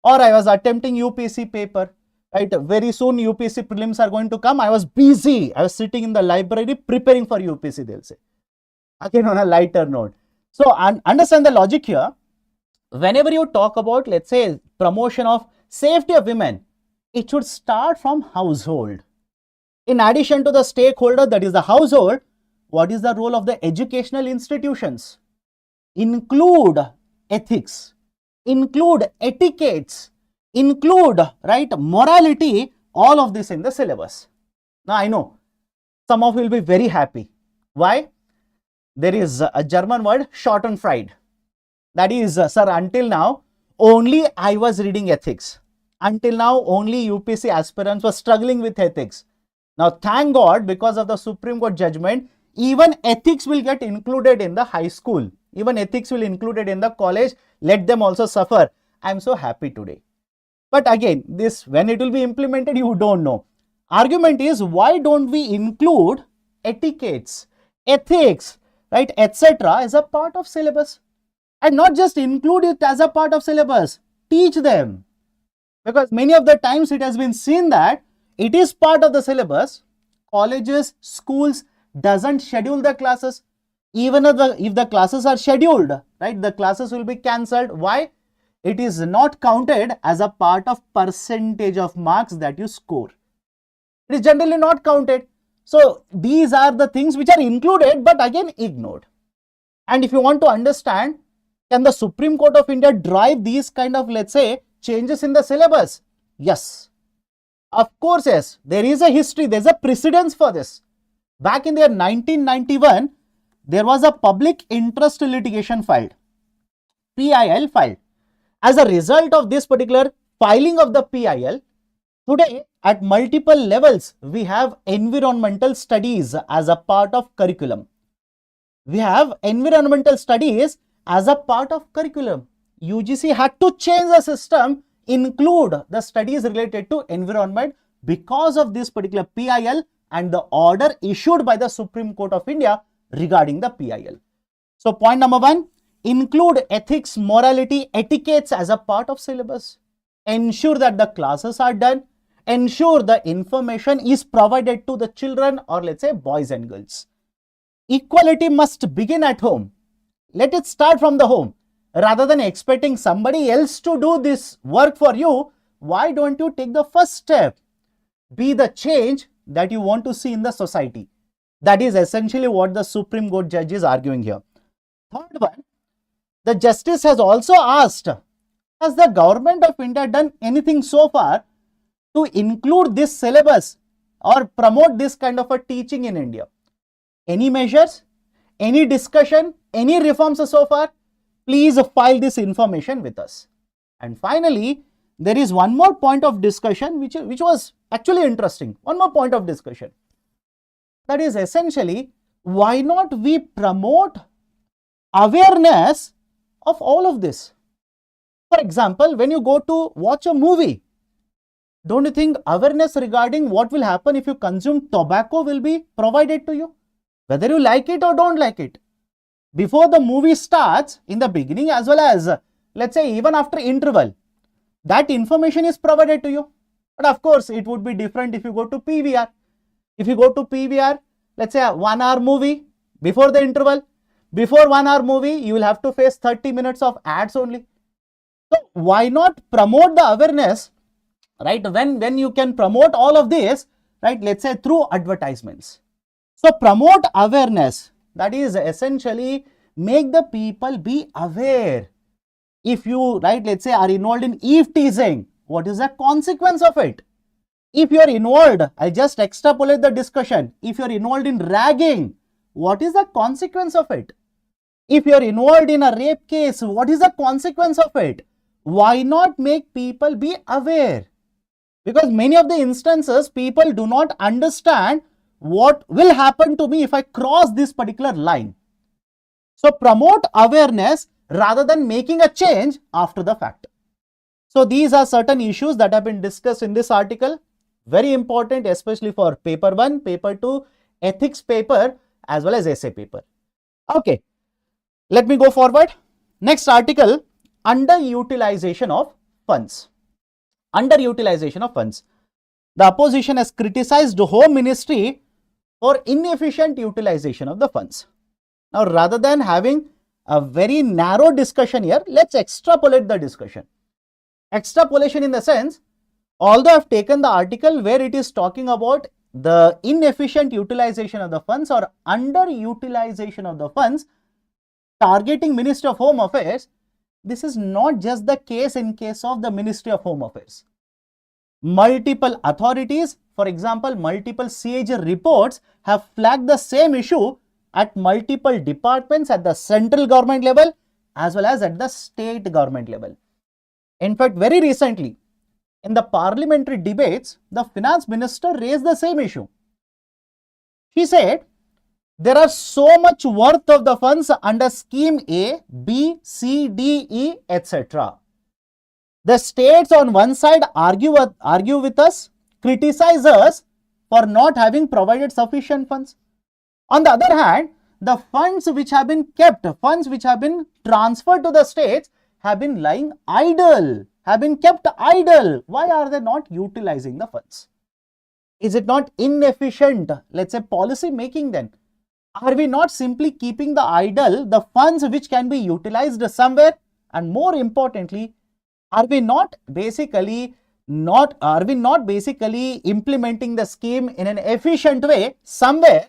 Or I was attempting UPSC paper, right? Very soon UPSC prelims are going to come. I was busy. I was sitting in the library preparing for UPSC, they'll say. Again, on a lighter note. So understand the logic here. Whenever you talk about, let's say, promotion of safety of women, it should start from household. In addition to the stakeholder, that is the household, what is the role of the educational institutions? Include ethics, include etiquettes, include, right, morality, all of this in the syllabus. Now I know some of you will be very happy. Why? There is a German word, short and fried. That is, sir, until now, only I was reading ethics. Until now, only UPSC aspirants were struggling with ethics. Now, thank God, because of the Supreme Court judgment, even ethics will get included in the high school. Even ethics will included in the college. Let them also suffer. I am so happy today. But again, this, when it will be implemented, you don't know. Argument is, why don't we include etiquettes, ethics, right, etc. as a part of syllabus? And not just include it as a part of syllabus, teach them. Because many of the times it has been seen that it is part of the syllabus. Colleges, schools doesn't schedule the classes. Even if the classes are scheduled, right, the classes will be cancelled. Why? It is not counted as a part of percentage of marks that you score. It is generally not counted. So these are the things which are included but again ignored. And if you want to understand, can the Supreme Court of India drive these kind of, let's say, changes in the syllabus? Yes. Of course, yes. There is a history, there is a precedence for this. Back in the year 1991, there was a public interest litigation filed, PIL filed. As a result of this particular filing of the PIL, today at multiple levels, we have environmental studies as a part of curriculum. We have environmental studies as a part of curriculum. UGC had to change the system, include the studies related to environment because of this particular PIL and the order issued by the Supreme Court of India regarding the PIL. So point number 1, include ethics, morality, etiquettes as a part of syllabus. Ensure that the classes are done. Ensure the information is provided to the children, or let's say boys and girls. Equality must begin at home. Let it start from the home. Rather than expecting somebody else to do this work for you, why don't you take the first step? Be the change that you want to see in the society. That is essentially what the Supreme Court judge is arguing here. Third one, the justice has also asked, has the government of India done anything so far to include this syllabus or promote this kind of a teaching in India? Any measures, any discussion, any reforms so far? Please file this information with us. And finally, there is one more point of discussion which was actually interesting. One more point of discussion. That is essentially, why not we promote awareness of all of this? For example, when you go to watch a movie, don't you think awareness regarding what will happen if you consume tobacco will be provided to you? Whether you like it or don't like it. Before the movie starts, in the beginning as well as, let's say, even after interval, that information is provided to you. But of course, it would be different if you go to PVR. If you go to PVR, let's say a 1 hour movie, before the interval, before 1 hour movie, you will have to face 30 minutes of ads only. So why not promote the awareness, right? When you can promote all of this, right? Let's say through advertisements. So promote awareness. That is essentially make the people be aware. If you, right, let's say are involved in eve teasing, what is the consequence of it? If you are involved, I just extrapolate the discussion. If you are involved in ragging, what is the consequence of it? If you are involved in a rape case, what is the consequence of it? Why not make people be aware? Because many of the instances, people do not understand what will happen to me if I cross this particular line. So promote awareness rather than making a change after the fact. So these are certain issues that have been discussed in this article. Very important, especially for paper 1, paper 2, ethics paper as well as essay paper. Okay, let me go forward. Next article, underutilization of funds. Underutilization of funds. The opposition has criticized the Home Ministry for inefficient utilization of the funds. Now, rather than having a very narrow discussion here. Let's extrapolate the discussion. Extrapolation in the sense, although I've taken the article where it is talking about the inefficient utilization of the funds or underutilization of the funds targeting Ministry of Home Affairs, this is not just the case in case of the Ministry of Home Affairs. Multiple authorities, for example, multiple CAG reports have flagged the same issue at multiple departments at the central government level as well as at the state government level. In fact, very recently, in the parliamentary debates, the finance minister raised the same issue. She said, there are so much worth of the funds under scheme A, B, C, D, E, etc. The states on one side argue with us, criticize us for not having provided sufficient funds. On the other hand, the funds which have been kept, funds which have been transferred to the states have been lying idle, have been kept idle. Why are they not utilizing the funds? Is it not inefficient, let's say, policy making then? Are we not simply keeping the idle, the funds which can be utilized somewhere? And more importantly, are we not basically implementing the scheme in an efficient way somewhere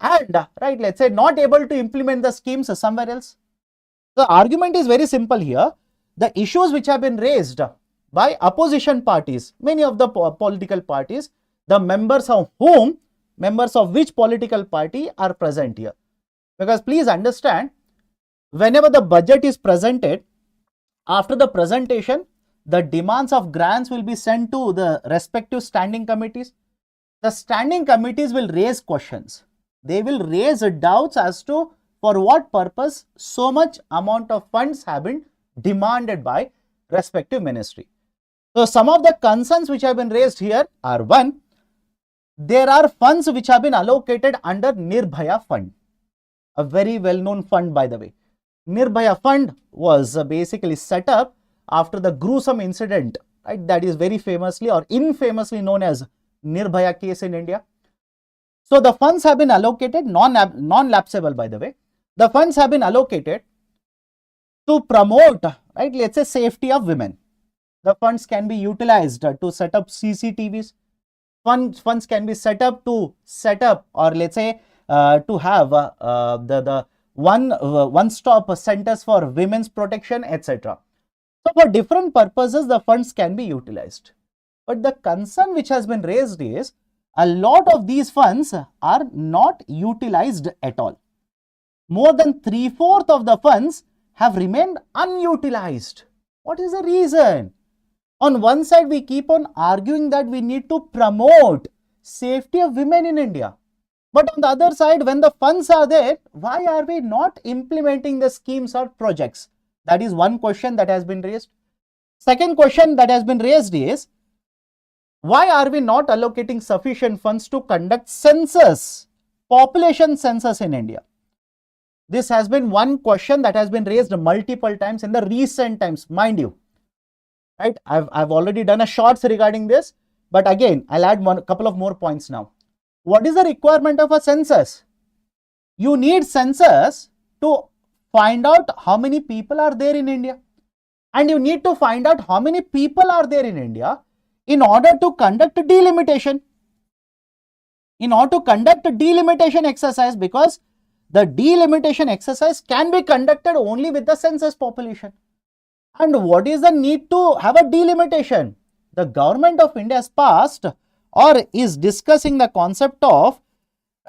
and let's say not able to implement the schemes somewhere else? The argument is very simple here. The issues which have been raised by opposition parties, many of the political parties, the members of which political party are present here. Because please understand, whenever the budget is presented, after the presentation, the demands of grants will be sent to the respective standing committees. The standing committees will raise questions. They will raise doubts as to for what purpose so much amount of funds have been demanded by respective ministry. So some of the concerns which have been raised here are: one, there are funds which have been allocated under Nirbhaya fund, a very well-known fund, by the way. Nirbhaya fund was basically set up after the gruesome incident, right, that is very famously or infamously known as Nirbhaya case in India. So the funds have been allocated, non-lapsable, by the way. The funds have been allocated to promote, right, let's say, safety of women. The funds can be utilized to set up CCTVs. Funds can be set up or let's say to have the one-stop centers for women's protection, etc. So for different purposes, the funds can be utilized. But the concern which has been raised is a lot of these funds are not utilized at all. More than 3/4 of the funds have remained unutilized. What is the reason? On one side, we keep on arguing that we need to promote safety of women in India. But on the other side, when the funds are there, why are we not implementing the schemes or projects? That is one question that has been raised. Second question that has been raised is, why are we not allocating sufficient funds to conduct census, population census in India? This has been one question that has been raised multiple times in the recent times, mind you. Right? I've already done a shorts regarding this, but again, I'll add a couple of more points now. What is the requirement of a census? You need census to find out how many people are there in India. And you need to find out how many people are there in India in order to conduct a delimitation. In order to conduct a delimitation exercise, because the delimitation exercise can be conducted only with the census population. And what is the need to have a delimitation? The government of India has passed or is discussing the concept of,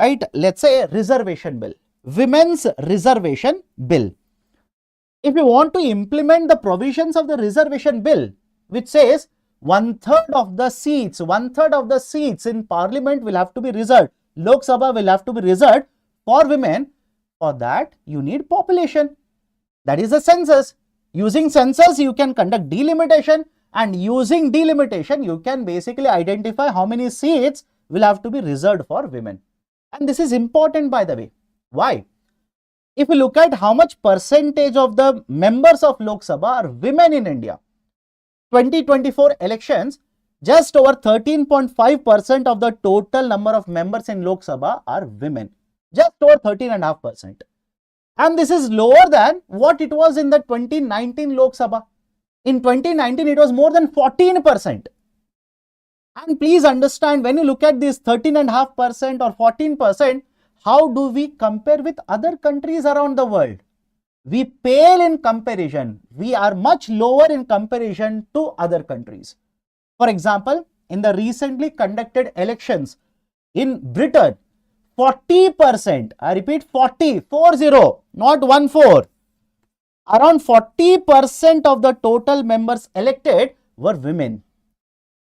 right, let's say, reservation bill, women's reservation bill. If you want to implement the provisions of the reservation bill, which says 1/3 of the seats in parliament will have to be reserved, Lok Sabha will have to be reserved for women, for that you need population. That is the census. Using census, you can conduct delimitation, and using delimitation, you can basically identify how many seats will have to be reserved for women. And this is important, by the way. Why? If you look at how much percentage of the members of Lok Sabha are women in India, 2024 elections, just over 13.5% of the total number of members in Lok Sabha are women. Just over 13.5%. And this is lower than what it was in the 2019 Lok Sabha. In 2019, it was more than 14%. And please understand, when you look at this 13.5% or 14%, how do we compare with other countries around the world? We pale in comparison. We are much lower in comparison to other countries. For example, in the recently conducted elections in Britain, 40%, I repeat 40, not 14. Around 40% of the total members elected were women.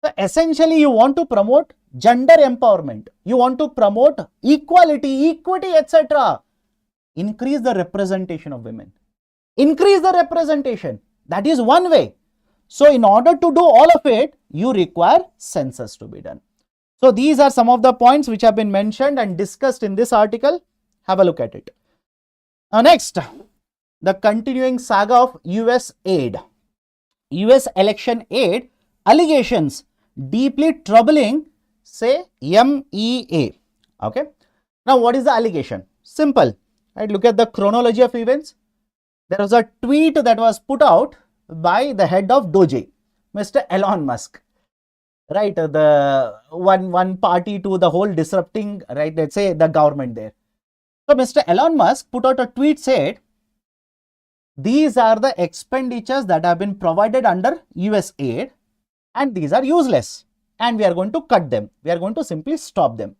So essentially, you want to promote gender empowerment. You want to promote equality, equity, etc. Increase the representation of women. Increase the representation. That is one way. So in order to do all of it, you require census to be done. So these are some of the points which have been mentioned and discussed in this article. Have a look at it. Now next, the continuing saga of USAID. US election aid allegations deeply troubling, say MEA. Okay. Now what is the allegation? Simple. Right, look at the chronology of events. There was a tweet that was put out by the head of Doge, Mr. Elon Musk. Right, the one party to the whole disrupting, right, let's say the government there. So Mr. Elon Musk put out a tweet, said, these are the expenditures that have been provided under USAID and these are useless and we are going to cut them. We are going to simply stop them.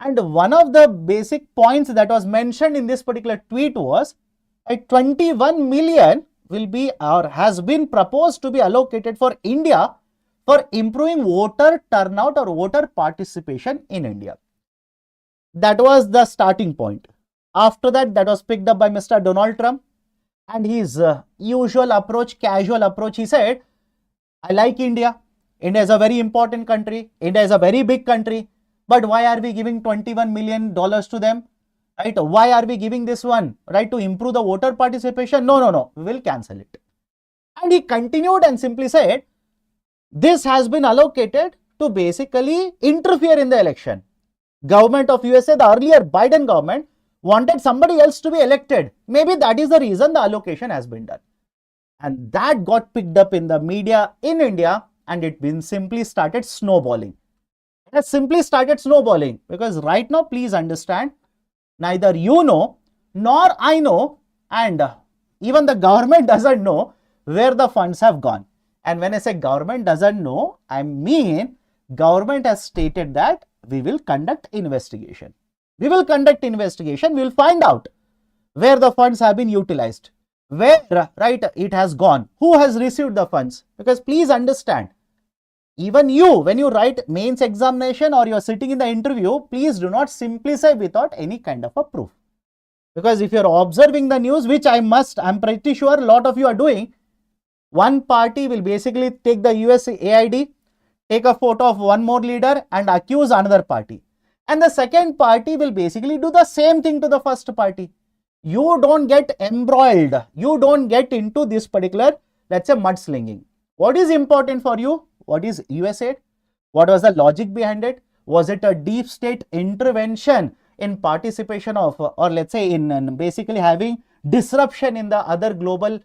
And one of the basic points that was mentioned in this particular tweet was 21 million will be or has been proposed to be allocated for India for improving voter turnout or voter participation in India. That was the starting point. After that, that was picked up by Mr. Donald Trump and his usual approach, casual approach. He said, I like India. India is a very important country. India is a very big country. But why are we giving $21 million to them? Right? Why are we giving this one? Right? To improve the voter participation? No. We will cancel it. And he continued and simply said, this has been allocated to basically interfere in the election. Government of USA, the earlier Biden government, wanted somebody else to be elected. Maybe that is the reason the allocation has been done. And that got picked up in the media in India and it been simply started snowballing. It has simply started snowballing because right now, please understand, neither you know nor I know and even the government doesn't know where the funds have gone. And when I say government doesn't know, I mean government has stated that we will conduct investigation. We will conduct investigation. We will find out where the funds have been utilized, where right it has gone, who has received the funds. Because please understand, even you, when you write mains examination or you are sitting in the interview, please do not simply say without any kind of a proof. Because if you are observing the news, which I'm pretty sure a lot of you are doing, one party will basically take the USAID, take a photo of one more leader and accuse another party. And the second party will basically do the same thing to the first party. You don't get embroiled. You don't get into this particular, let's say, mudslinging. What is important for you? What is USAID? What was the logic behind it? Was it a deep state intervention in participation of, or let's say in basically having disruption in the other global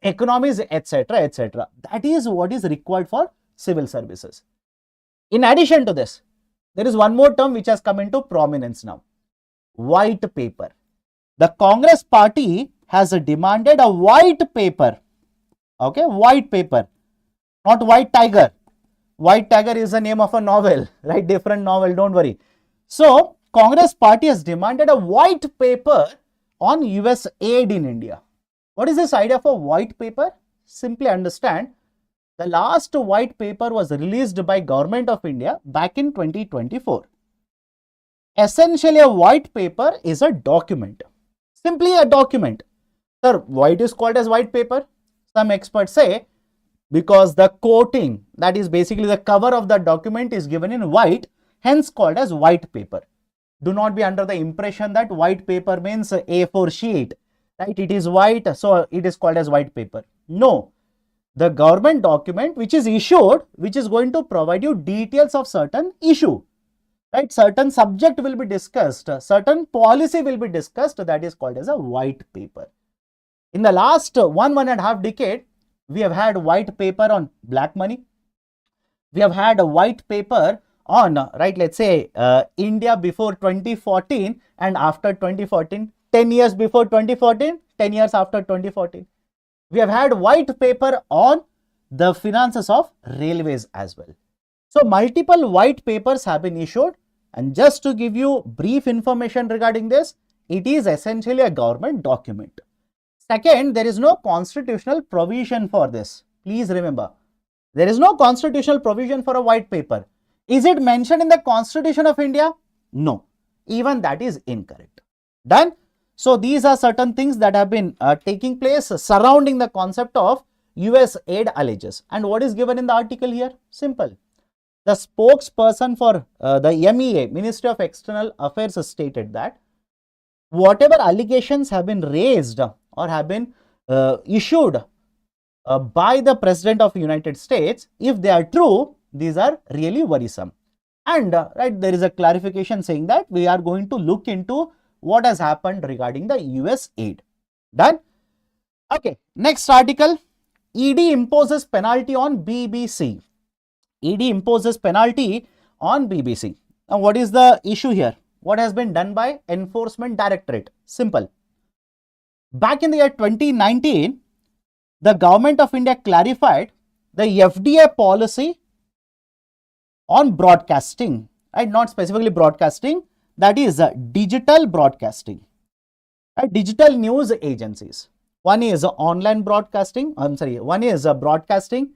economies, etc., etc. That is what is required for civil services. In addition to this, there is one more term which has come into prominence now. White paper. The Congress party has demanded a white paper. Okay, white paper. Not white tiger. White tiger is the name of a novel, right? Different novel, don't worry. So, Congress party has demanded a white paper on US aid in India. What is this idea for white paper? Simply understand, the last white paper was released by Government of India back in 2024. Essentially, a white paper is a document. Simply a document. Sir, why it is called as white paper? Some experts say because the coating, that is basically the cover of the document, is given in white, hence called as white paper. Do not be under the impression that white paper means A4 sheet, right? It is white, so it is called as white paper. No, the government document which is issued, which is going to provide you details of certain issue. right? Certain subject will be discussed, certain policy will be discussed, that is called as a white paper. In the last 1.5 decade, we have had white paper on black money. We have had a white paper on, right, let's say India before 2014 and after 2014, 10 years before 2014, 10 years after 2014. We have had white paper on the finances of railways as well. So multiple white papers have been issued, and just to give you brief information regarding this, it is essentially a government document. Second, there is no constitutional provision for this. Please remember, there is no constitutional provision for a white paper. Is it mentioned in the Constitution of India? No. Even that is incorrect. Done? So these are certain things that have been taking place surrounding the concept of USAID alleges. And what is given in the article here? Simple. The spokesperson for the MEA, Ministry of External Affairs, stated that whatever allegations have been raised or have been issued by the President of the United States, if they are true, these are really worrisome. And right, there is a clarification saying that we are going to look into what has happened regarding the US aid. Done? Okay, next article. ED imposes penalty on BBC. ED imposes penalty on BBC. Now, what is the issue here? What has been done by Enforcement Directorate? Simple. Back in the year 2019, the Government of India clarified the FDA policy on broadcasting, right? Not specifically broadcasting, that is digital broadcasting, right? Digital news agencies. One is broadcasting. One is broadcasting.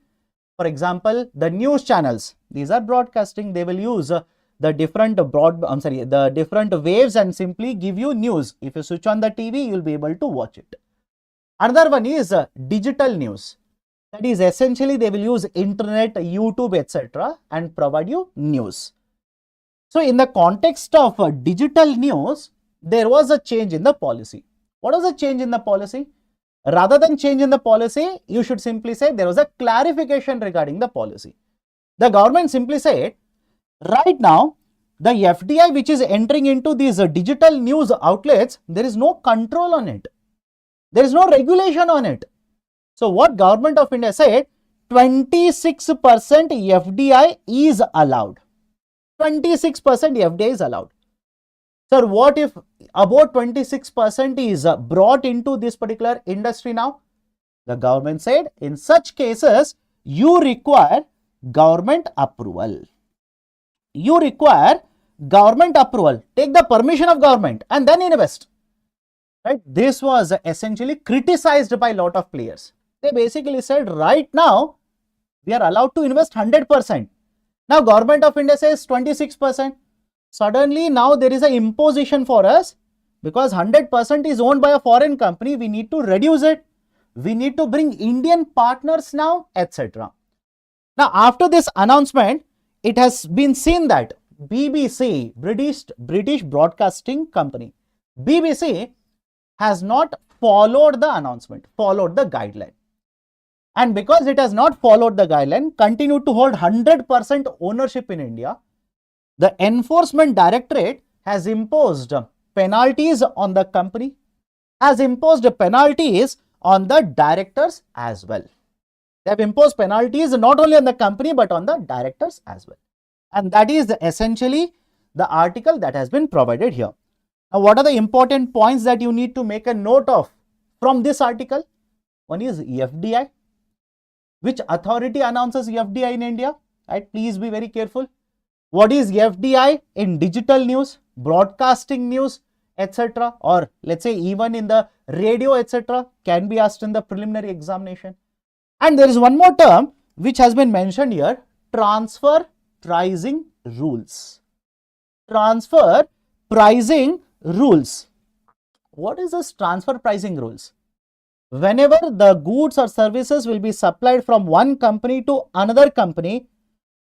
For example, the news channels, these are broadcasting. They will use the different different waves and simply give you news. If you switch on the TV, you will be able to watch it. Another one is digital news. That is essentially they will use internet, YouTube, etc. and provide you news. So in the context of digital news, there was a change in the policy. What was the change in the policy? Rather than change in the policy, you should simply say there was a clarification regarding the policy. The government simply said, right now, the FDI which is entering into these digital news outlets, there is no control on it. There is no regulation on it. So what Government of India said, 26% FDI is allowed. 26% FDI is allowed. Sir, what if about 26% is brought into this particular industry now? The government said, in such cases, you require government approval. You require government approval. Take the permission of government and then invest. Right? This was essentially criticized by a lot of players. They basically said, right now, we are allowed to invest 100%. Now, Government of India says 26%. Suddenly, now there is an imposition for us because 100% is owned by a foreign company. We need to reduce it. We need to bring Indian partners now, etc. Now, after this announcement, it has been seen that BBC, British Broadcasting Company, BBC has not followed the announcement, followed the guideline. And because it has not followed the guideline, continued to hold 100% ownership in India, the Enforcement Directorate has imposed penalties on the company, has imposed penalties on the directors as well. They have imposed penalties not only on the company but on the directors as well. And that is essentially the article that has been provided here. Now, what are the important points that you need to make a note of from this article? One is FDI. Which authority announces FDI in India? Right? Please be very careful. What is FDI in digital news, broadcasting news, etc. or let's say even in the radio, etc. can be asked in the preliminary examination. And there is one more term which has been mentioned here, transfer pricing rules. Transfer pricing rules. What is this transfer pricing rules? Whenever the goods or services will be supplied from one company to another company,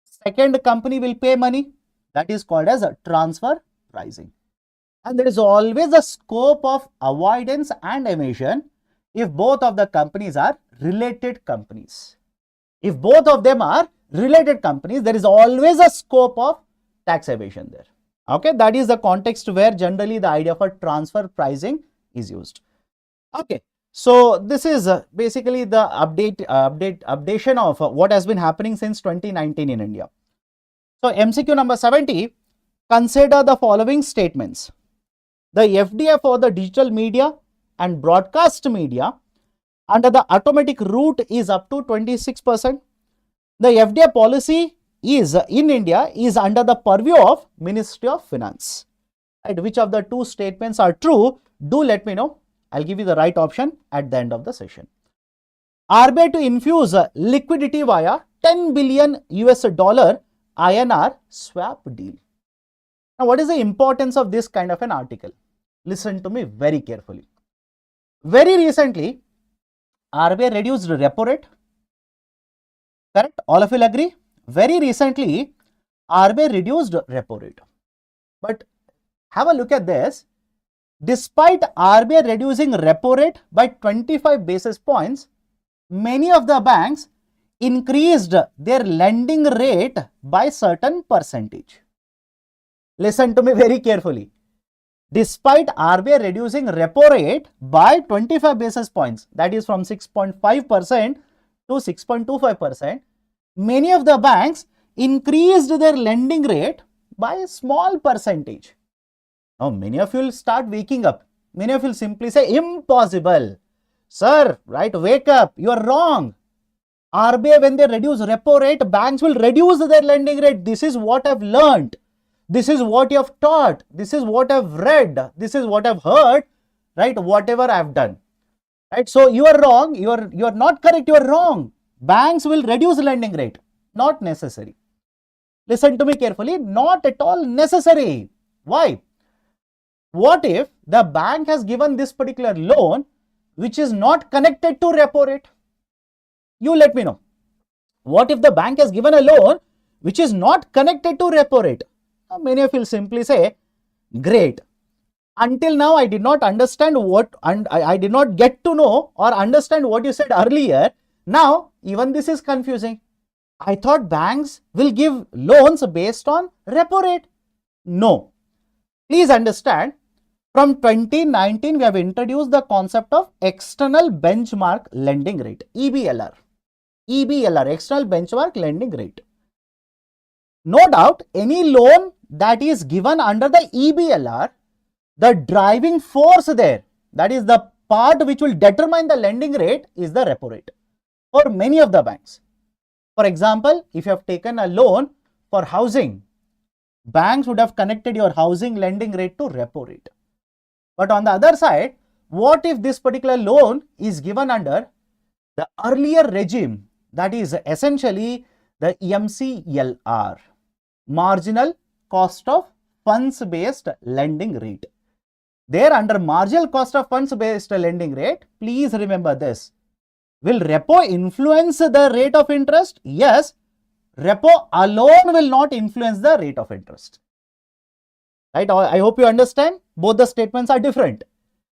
second company will pay money. That is called as a transfer pricing. And there is always a scope of avoidance and evasion if both of the companies are related companies. If both of them are related companies, there is always a scope of tax evasion there. Okay, that is the context where generally the idea for transfer pricing is used. Okay, so this is basically the updation of what has been happening since 2019 in India. So MCQ number 70, consider the following statements. The FDI for the digital media and broadcast media under the automatic route is up to 26%. The FDI policy is in India is under the purview of Ministry of Finance. Right? Which of the two statements are true? Do let me know. I'll give you the right option at the end of the session. RBI to infuse liquidity via 10 billion US dollar INR swap deal. Now, what is the importance of this kind of an article? Listen to me very carefully. Very recently, RBI reduced repo rate. Correct? All of you will agree? Very recently, RBI reduced repo rate. But have a look at this. Despite RBI reducing repo rate by 25 basis points, many of the banks increased their lending rate by certain percentage. Listen to me very carefully. Despite RBI reducing repo rate by 25 basis points, that is from 6.5% to 6.25%, many of the banks increased their lending rate by a small percentage. Now, many of you will start waking up. Many of you will simply say, impossible. Sir, right, wake up. You are wrong. RBI, when they reduce repo rate, banks will reduce their lending rate. This is what I've learned. This is what you have taught. This is what I've read. This is what I've heard, right? Whatever I've done. Right? So, you are wrong. You are not correct. You are wrong. Banks will reduce lending rate. Not necessary. Listen to me carefully. Not at all necessary. Why? What if the bank has given this particular loan which is not connected to repo rate? You let me know. What if the bank has given a loan which is not connected to repo rate? Now, many of you will simply say, great. Until now, I did not understand what, and I did not get to know or understand what you said earlier. Now, even this is confusing. I thought banks will give loans based on repo rate. No. Please understand, from 2019, we have introduced the concept of external benchmark lending rate, EBLR. EBLR, external benchmark lending rate. No doubt, any loan that is given under the EBLR, the driving force there, that is the part which will determine the lending rate, is the repo rate for many of the banks. For example, if you have taken a loan for housing, banks would have connected your housing lending rate to repo rate. But on the other side, what if this particular loan is given under the earlier regime, that is essentially the MCLR, marginal cost of funds based lending rate. There, under marginal cost of funds based lending rate, please remember this. Will repo influence the rate of interest? Yes. Repo alone will not influence the rate of interest. Right? I hope you understand. Both the statements are different.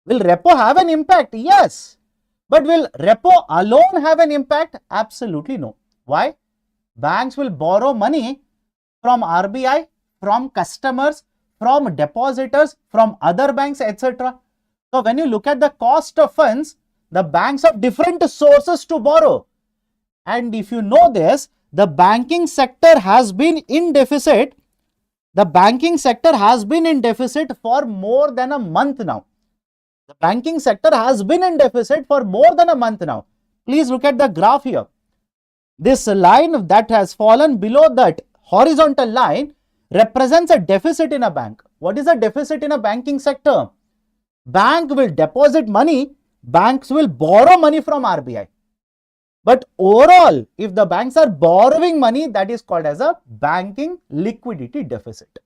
Will repo have an impact? Yes. But will repo alone have an impact? Absolutely no. Why? Banks will borrow money from RBI, from customers, from depositors, from other banks, etc. So, when you look at the cost of funds, the banks have different sources to borrow. And if you know this, the banking sector has been in deficit. The banking sector has been in deficit for more than a month now. The banking sector has been in deficit for more than a month now. Please look at the graph here. This line that has fallen below that horizontal line represents a deficit in a bank. What is a deficit in a banking sector? Bank will deposit money, banks will borrow money from RBI. But overall, if the banks are borrowing money, that is called as a banking liquidity deficit.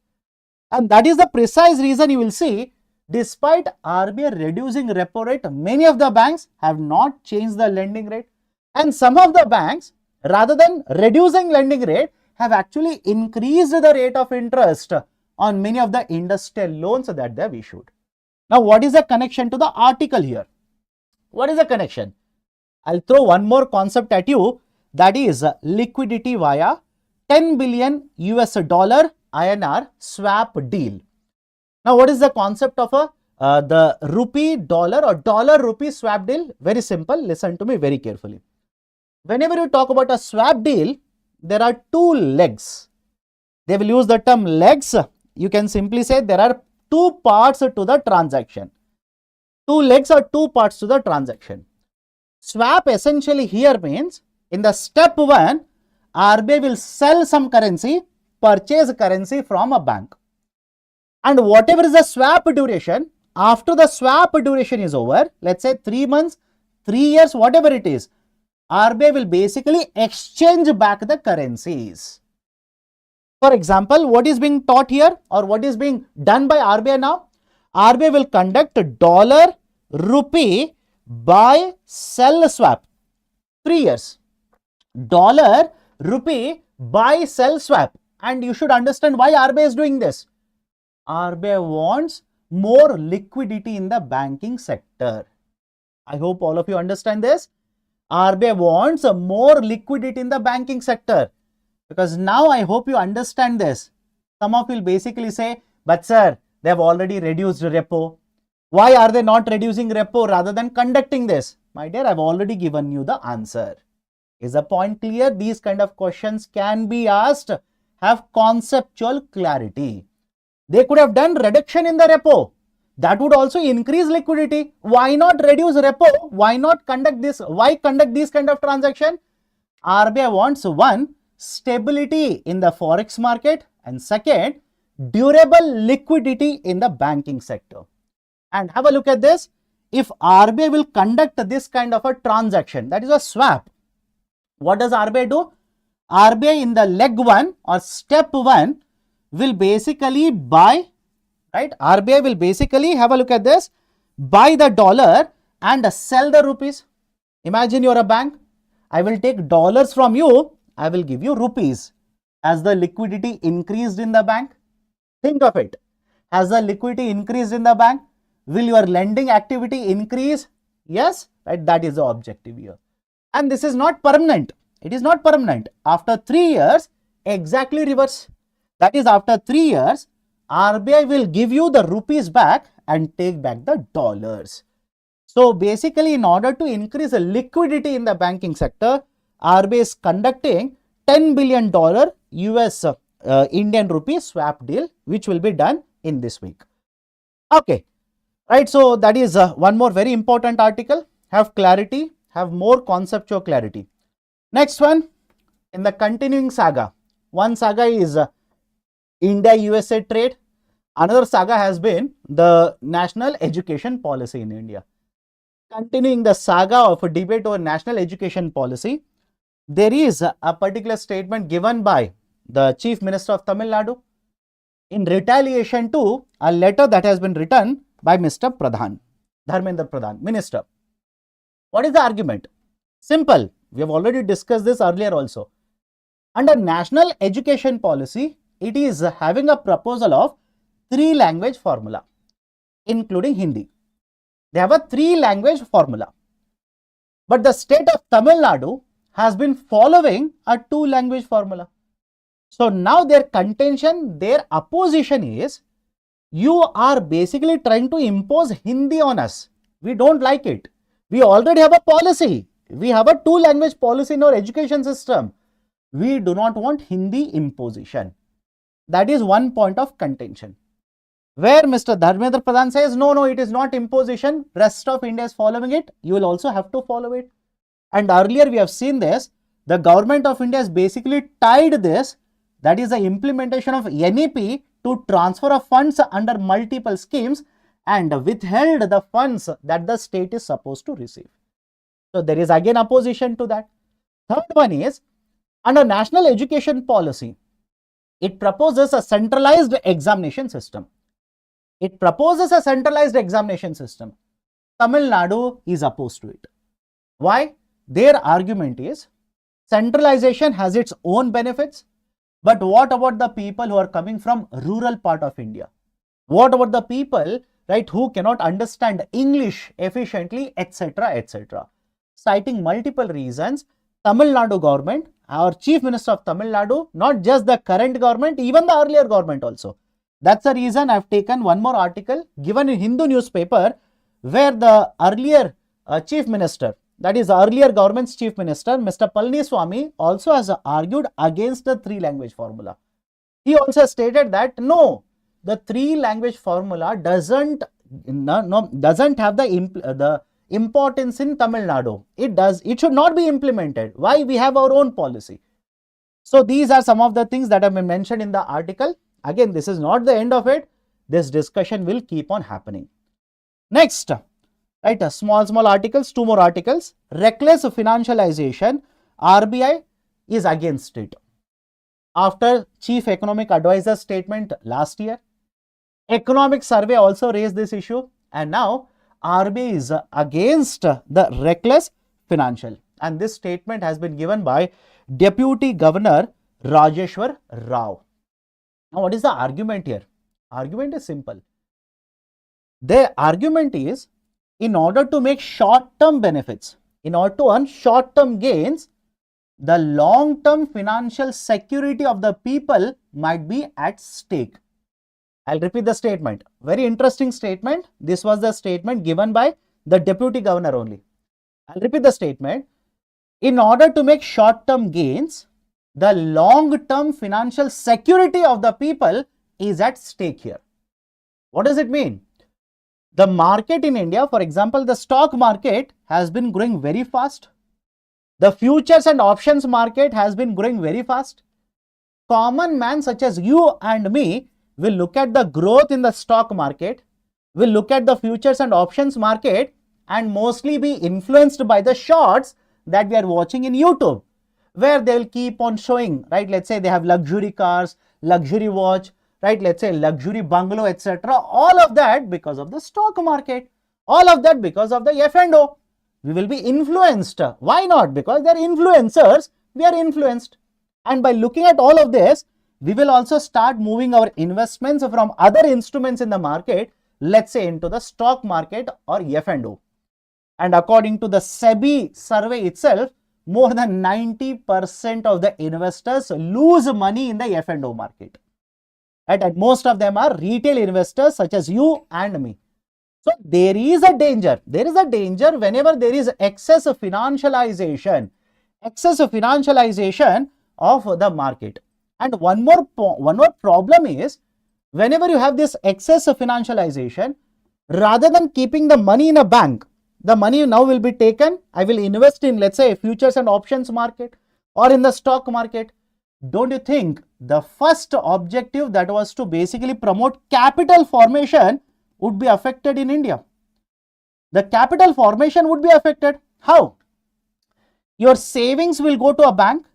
And that is the precise reason you will see, despite RBI reducing repo rate, many of the banks have not changed the lending rate. And some of the banks, rather than reducing lending rate, have actually increased the rate of interest on many of the industrial loans that they have issued. Now, what is the connection to the article here? What is the connection? I'll throw one more concept at you, that is liquidity via 10 billion US dollar INR swap deal. Now, what is the concept of the rupee dollar or dollar rupee swap deal? Very simple. Listen to me very carefully. Whenever you talk about a swap deal, there are two legs. They will use the term legs. You can simply say there are two parts to the transaction. Two legs or two parts to the transaction. Swap essentially here means in the step 1, RBI will sell some currency, purchase currency from a bank. And whatever is the swap duration, after the swap duration is over, let's say 3 months, 3 years, whatever it is, RBI will basically exchange back the currencies. For example, what is being taught here or what is being done by RBI now? RBI will conduct dollar rupee buy sell swap. 3 years. Dollar rupee buy sell swap. And you should understand why RBI is doing this. RBI wants more liquidity in the banking sector. I hope all of you understand this. RBI wants more liquidity in the banking sector. Because now I hope you understand this. Some of you will basically say, but sir, they have already reduced repo. Why are they not reducing repo rather than conducting this? My dear, I have already given you the answer. Is the point clear? These kind of questions can be asked. Have conceptual clarity. They could have done reduction in the repo. That would also increase liquidity. Why not reduce repo? Why not conduct this? Why conduct this kind of transaction? RBI wants one, stability in the forex market, and second, durable liquidity in the banking sector. And have a look at this. If RBI will conduct this kind of a transaction, that is a swap, what does RBI do? RBI in the leg 1 or step 1 will basically buy, right? RBI will basically, have a look at this, buy the dollar and sell the rupees. Imagine you are a bank. I will take dollars from you. I will give you rupees. Has the liquidity increased in the bank? Think of it. Has the liquidity increased in the bank? Will your lending activity increase? Yes, right? That is the objective here. And this is not permanent. It is not permanent. After 3 years, exactly reverse. That is, after 3 years, RBI will give you the rupees back and take back the dollars. So basically, in order to increase the liquidity in the banking sector, RBI is conducting $10 billion US Indian rupee swap deal, which will be done in this week. Okay, right. So that is one more very important article. Have clarity, have more conceptual clarity. Next one, in the continuing saga. One saga is India-USA trade. Another saga has been the national education policy in India. Continuing the saga of a debate over national education policy, there is a particular statement given by the Chief Minister of Tamil Nadu in retaliation to a letter that has been written by Mr. Pradhan, Dharmendra Pradhan, Minister. What is the argument? Simple. We have already discussed this earlier also. Under national education policy, it is having a proposal of 3-language formula, including Hindi. They have a 3-language formula. But the state of Tamil Nadu has been following a 2-language formula. So now their contention, their opposition is, you are basically trying to impose Hindi on us. We don't like it. We already have a policy. We have a 2-language policy in our education system. We do not want Hindi imposition. That is one point of contention. Where Mr. Dharmendra Pradhan says, no, it is not imposition. Rest of India is following it. You will also have to follow it. And earlier we have seen this. The government of India has basically tied this, that is the implementation of NEP, to transfer of funds under multiple schemes and withheld the funds that the state is supposed to receive. So there is again opposition to that. Third one is, under national education policy, it proposes a centralized examination system. It proposes a centralized examination system. Tamil Nadu is opposed to it. Why? Their argument is, centralization has its own benefits, but what about the people who are coming from rural part of India? What about the people, right, who cannot understand English efficiently, etc., etc. Citing multiple reasons, Tamil Nadu government our Chief Minister of Tamil Nadu, not just the current government, even the earlier government also. That's the reason I've taken one more article given in Hindu newspaper, where the earlier Chief Minister, that is earlier government's Chief Minister, Mr. Palniswamy, also has argued against the 3-language formula. He also stated that no, the 3-language formula doesn't have the importance in Tamil Nadu. It should not be implemented. Why? We have our own policy. So these are some of the things that have been mentioned in the article. Again, this is not the end of it. This discussion will keep on happening. Next, right, small articles, 2 more articles. Reckless financialization, RBI is against it. After Chief Economic Advisor's statement last year, Economic Survey also raised this issue, and now RBI is against the reckless financial. And this statement has been given by Deputy Governor Rajeshwar Rao. Now, what is the argument here? Argument is simple. The argument is, in order to make short-term benefits, in order to earn short-term gains, the long-term financial security of the people might be at stake. I'll repeat the statement. Very interesting statement. This was the statement given by the Deputy Governor only. I'll repeat the statement. In order to make short-term gains, the long-term financial security of the people is at stake here. What does it mean? The market in India, for example, the stock market has been growing very fast. The futures and options market has been growing very fast. Common man such as you and me will look at the growth in the stock market, will look at the futures and options market, and mostly be influenced by the shorts that we are watching in YouTube, where they will keep on showing, right? Let's say they have luxury cars, luxury watch, right? Let's say luxury bungalow, etc. All of that because of the stock market. All of that because of the F&O. We will be influenced. Why not? Because they are influencers. We are influenced. And by looking at all of this, we will also start moving our investments from other instruments in the market, let's say into the stock market or F&O. And according to the SEBI survey itself, more than 90% of the investors lose money in the F&O market. Right? And most of them are retail investors such as you and me. So there is a danger. There is a danger whenever there is excess of financialization of the market. And one more problem is, whenever you have this excess of financialization, rather than keeping the money in a bank, the money now will be taken, I will invest in, let's say, futures and options market or in the stock market. Don't you think the first objective, that was to basically promote capital formation, would be affected in India? The capital formation would be affected. How? Your savings will go to a bank.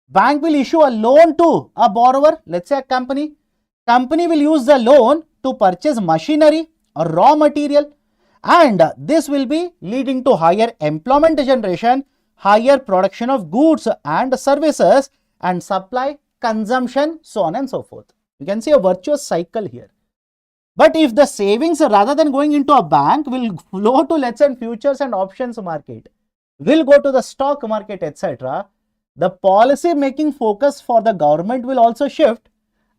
Bank will issue a loan to a borrower, let's say a company. Company will use the loan to purchase machinery or raw material, and this will be leading to higher employment generation, higher production of goods and services, and supply, consumption, so on and so forth. You can see a virtuous cycle here. But if the savings, rather than going into a bank, will flow to, let's say, futures and options market, will go to the stock market, etc., the policy making focus for the government will also shift,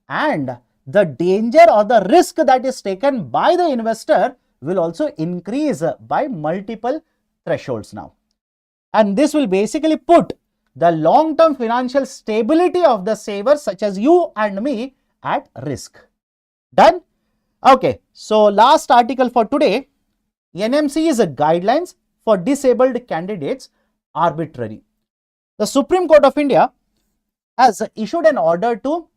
and the danger or the risk that is taken by the investor will also increase by multiple thresholds now. And this will basically put the long-term financial stability of the savers such as you and me at risk. Done? Okay, so last article for today, NMCs guidelines for disabled candidates arbitrary. The Supreme Court of India has issued an order to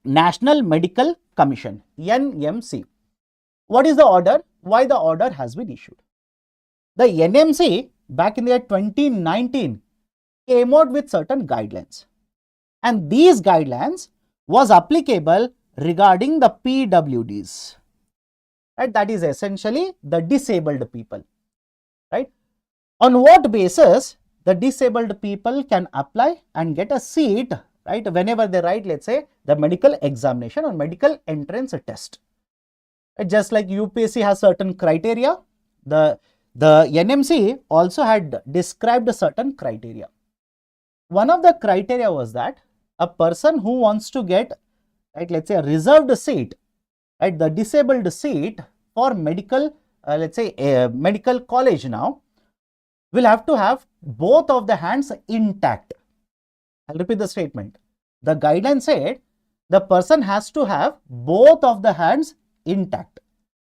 National Medical Commission, NMC. What is the order? Why the order has been issued? The NMC back in the year 2019 came out with certain guidelines, and these guidelines was applicable regarding the PWDs, right? That is essentially the disabled people, right? On what basis the disabled people can apply and get a seat, right, whenever they write, let's say, the medical examination or medical entrance test. Just like UPSC has certain criteria, the NMC also had described a certain criteria. one of the criteria was that a person who wants to get, right, let's say a reserved seat, right, the disabled seat for medical, let's say a medical college now, will have to have both of the hands intact. I'll repeat the statement. The guideline said the person has to have both of the hands intact,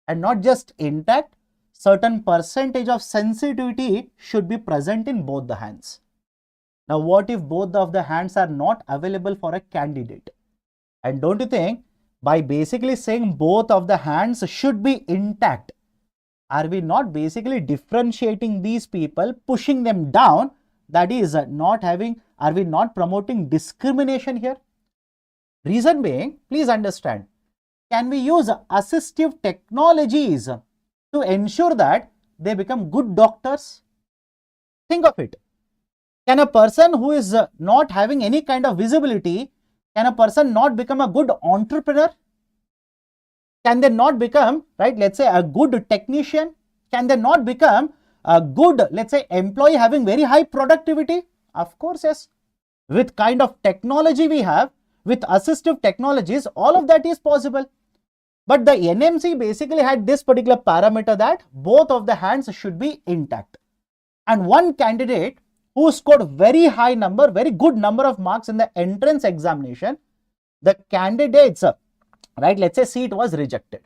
and not just intact, certain percentage of sensitivity should be present in both the hands. Now, what if both of the hands are not available for a candidate? And don't you think by basically saying both of the hands should be intact, are we not basically differentiating these people, pushing them down? That is not having, are we not promoting discrimination here? Reason being, please understand, can we use assistive technologies to ensure that they become good doctors? Think of it. Can a person who is not having any kind of visibility, can a person not become a good entrepreneur? Can they not become, right, let's say a good technician? Can they not become a good, let's say, employee having very high productivity? Of course, yes. With kind of technology we have, with assistive technologies, all of that is possible. But the NMC basically had this particular parameter that both of the hands should be intact. And one candidate who scored very high number, very good number of marks in the entrance examination, the candidate's, right, let's say seat was rejected.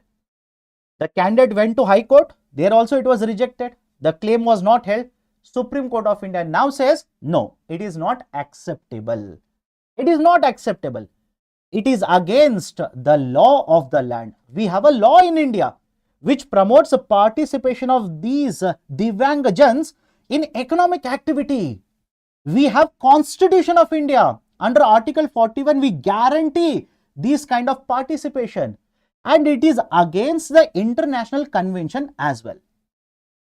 The candidate went to High Court, there also it was rejected. The claim was not held. Supreme Court of India now says, no, it is not acceptable. It is not acceptable. It is against the law of the land. We have a law in India which promotes the participation of these Divyangajans in economic activity. We have Constitution of India. Under Article 41, we guarantee this kind of participation. And it is against the international convention as well.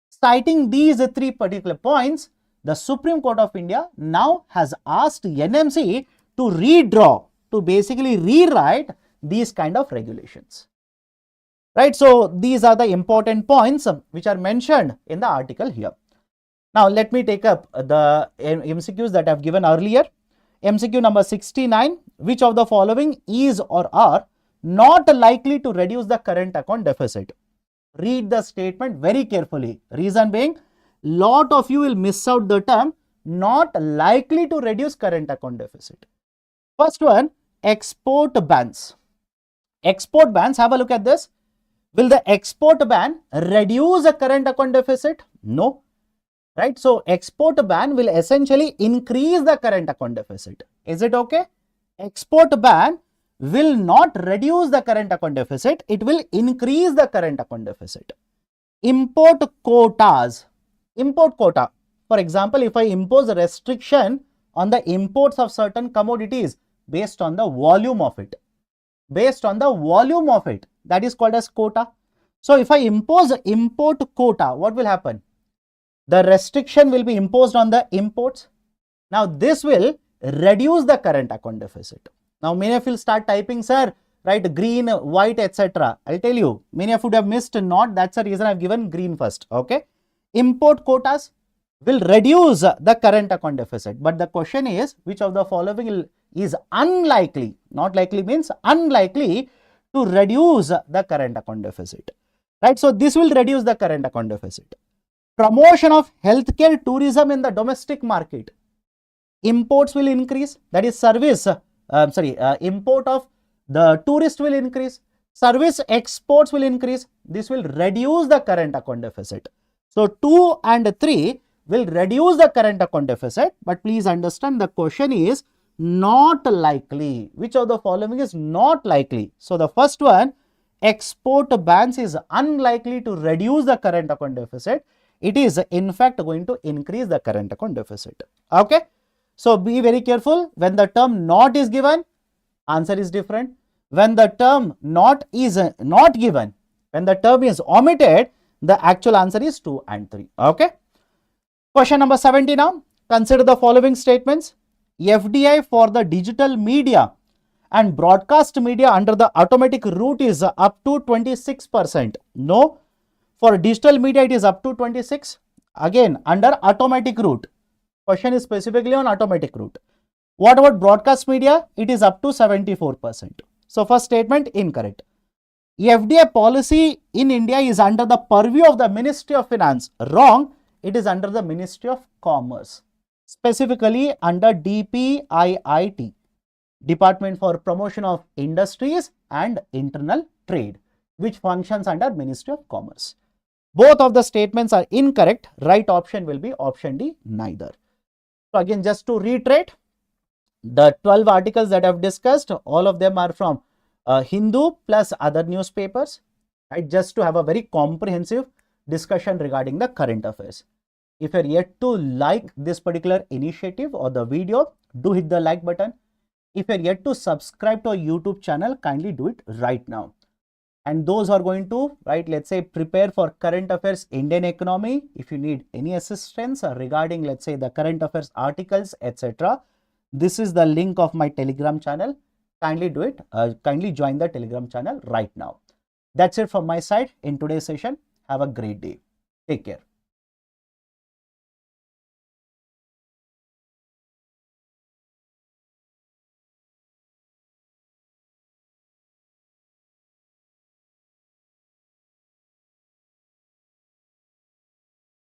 Citing these three particular points, the Supreme Court of India now has asked NMC to redraw, to basically rewrite these kind of regulations. Right, so these are the important points which are mentioned in the article here. Now, let me take up the MCQs that I have given earlier. MCQ number 69, which of the following is or are not likely to reduce the current account deficit? Read the statement very carefully. Reason being, lot of you will miss out the term not likely to reduce current account deficit. First one, export bans. Export bans, have a look at this. Will the export ban reduce the current account deficit? No. Right? So, export ban will essentially increase the current account deficit. Is it okay? Export ban will not reduce the current account deficit. It will increase the current account deficit. Import quotas. Import quota. For example, if I impose a restriction on the imports of certain commodities based on the volume of it. Based on the volume of it. That is called as quota. So, if I impose import quota, what will happen? The restriction will be imposed on the imports. Now, this will reduce the current account deficit. Now, many of you will start typing, sir, right, green, white, etc. I'll tell you, many of you would have missed not. That's the reason I've given green first. Okay. Import quotas will reduce the current account deficit. But the question is, which of the following is unlikely, not likely means unlikely to reduce the current account deficit. Right. So, this will reduce the current account deficit. Promotion of healthcare tourism in the domestic market. Imports will increase, that is service, import of the tourist will increase, service exports will increase. This will reduce the current account deficit. So, 2 and 3 will reduce the current account deficit, but please understand the question is not likely. Which of the following is not likely? So, the first one, export bans is unlikely to reduce the current account deficit. It is in fact going to increase the current account deficit. Okay. So, be very careful. When the term not is given, answer is different. When the term not is not given, when the term is omitted, the actual answer is 2 and 3. Okay. Question number 70 now. Consider the following statements. FDI for the digital media and broadcast media under the automatic route is up to 26%. No. For digital media, it is up to 26. Again, under automatic route. Question is specifically on automatic route. What about broadcast media? It is up to 74%. So first statement incorrect. FDI policy in India is under the purview of the Ministry of Finance. Wrong. It is under the Ministry of Commerce, specifically under DPIIT, Department for Promotion of Industries and Internal Trade, which functions under Ministry of Commerce. Both of the statements are incorrect. Right option will be option D, neither. So again, just to reiterate, the 12 articles that I've discussed, all of them are from Hindu plus other newspapers, right? Just to have a very comprehensive discussion regarding the current affairs. If you're yet to like this particular initiative or the video, do hit the like button. If you're yet to subscribe to our YouTube channel, kindly do it right now. And those who are going to, right, let's say prepare for current affairs, Indian economy, if you need any assistance regarding, let's say, the current affairs articles, etc., this is the link of my Telegram channel. Kindly do it. Kindly join the Telegram channel right now. That's it from my side in today's session. Have a great day. Take care.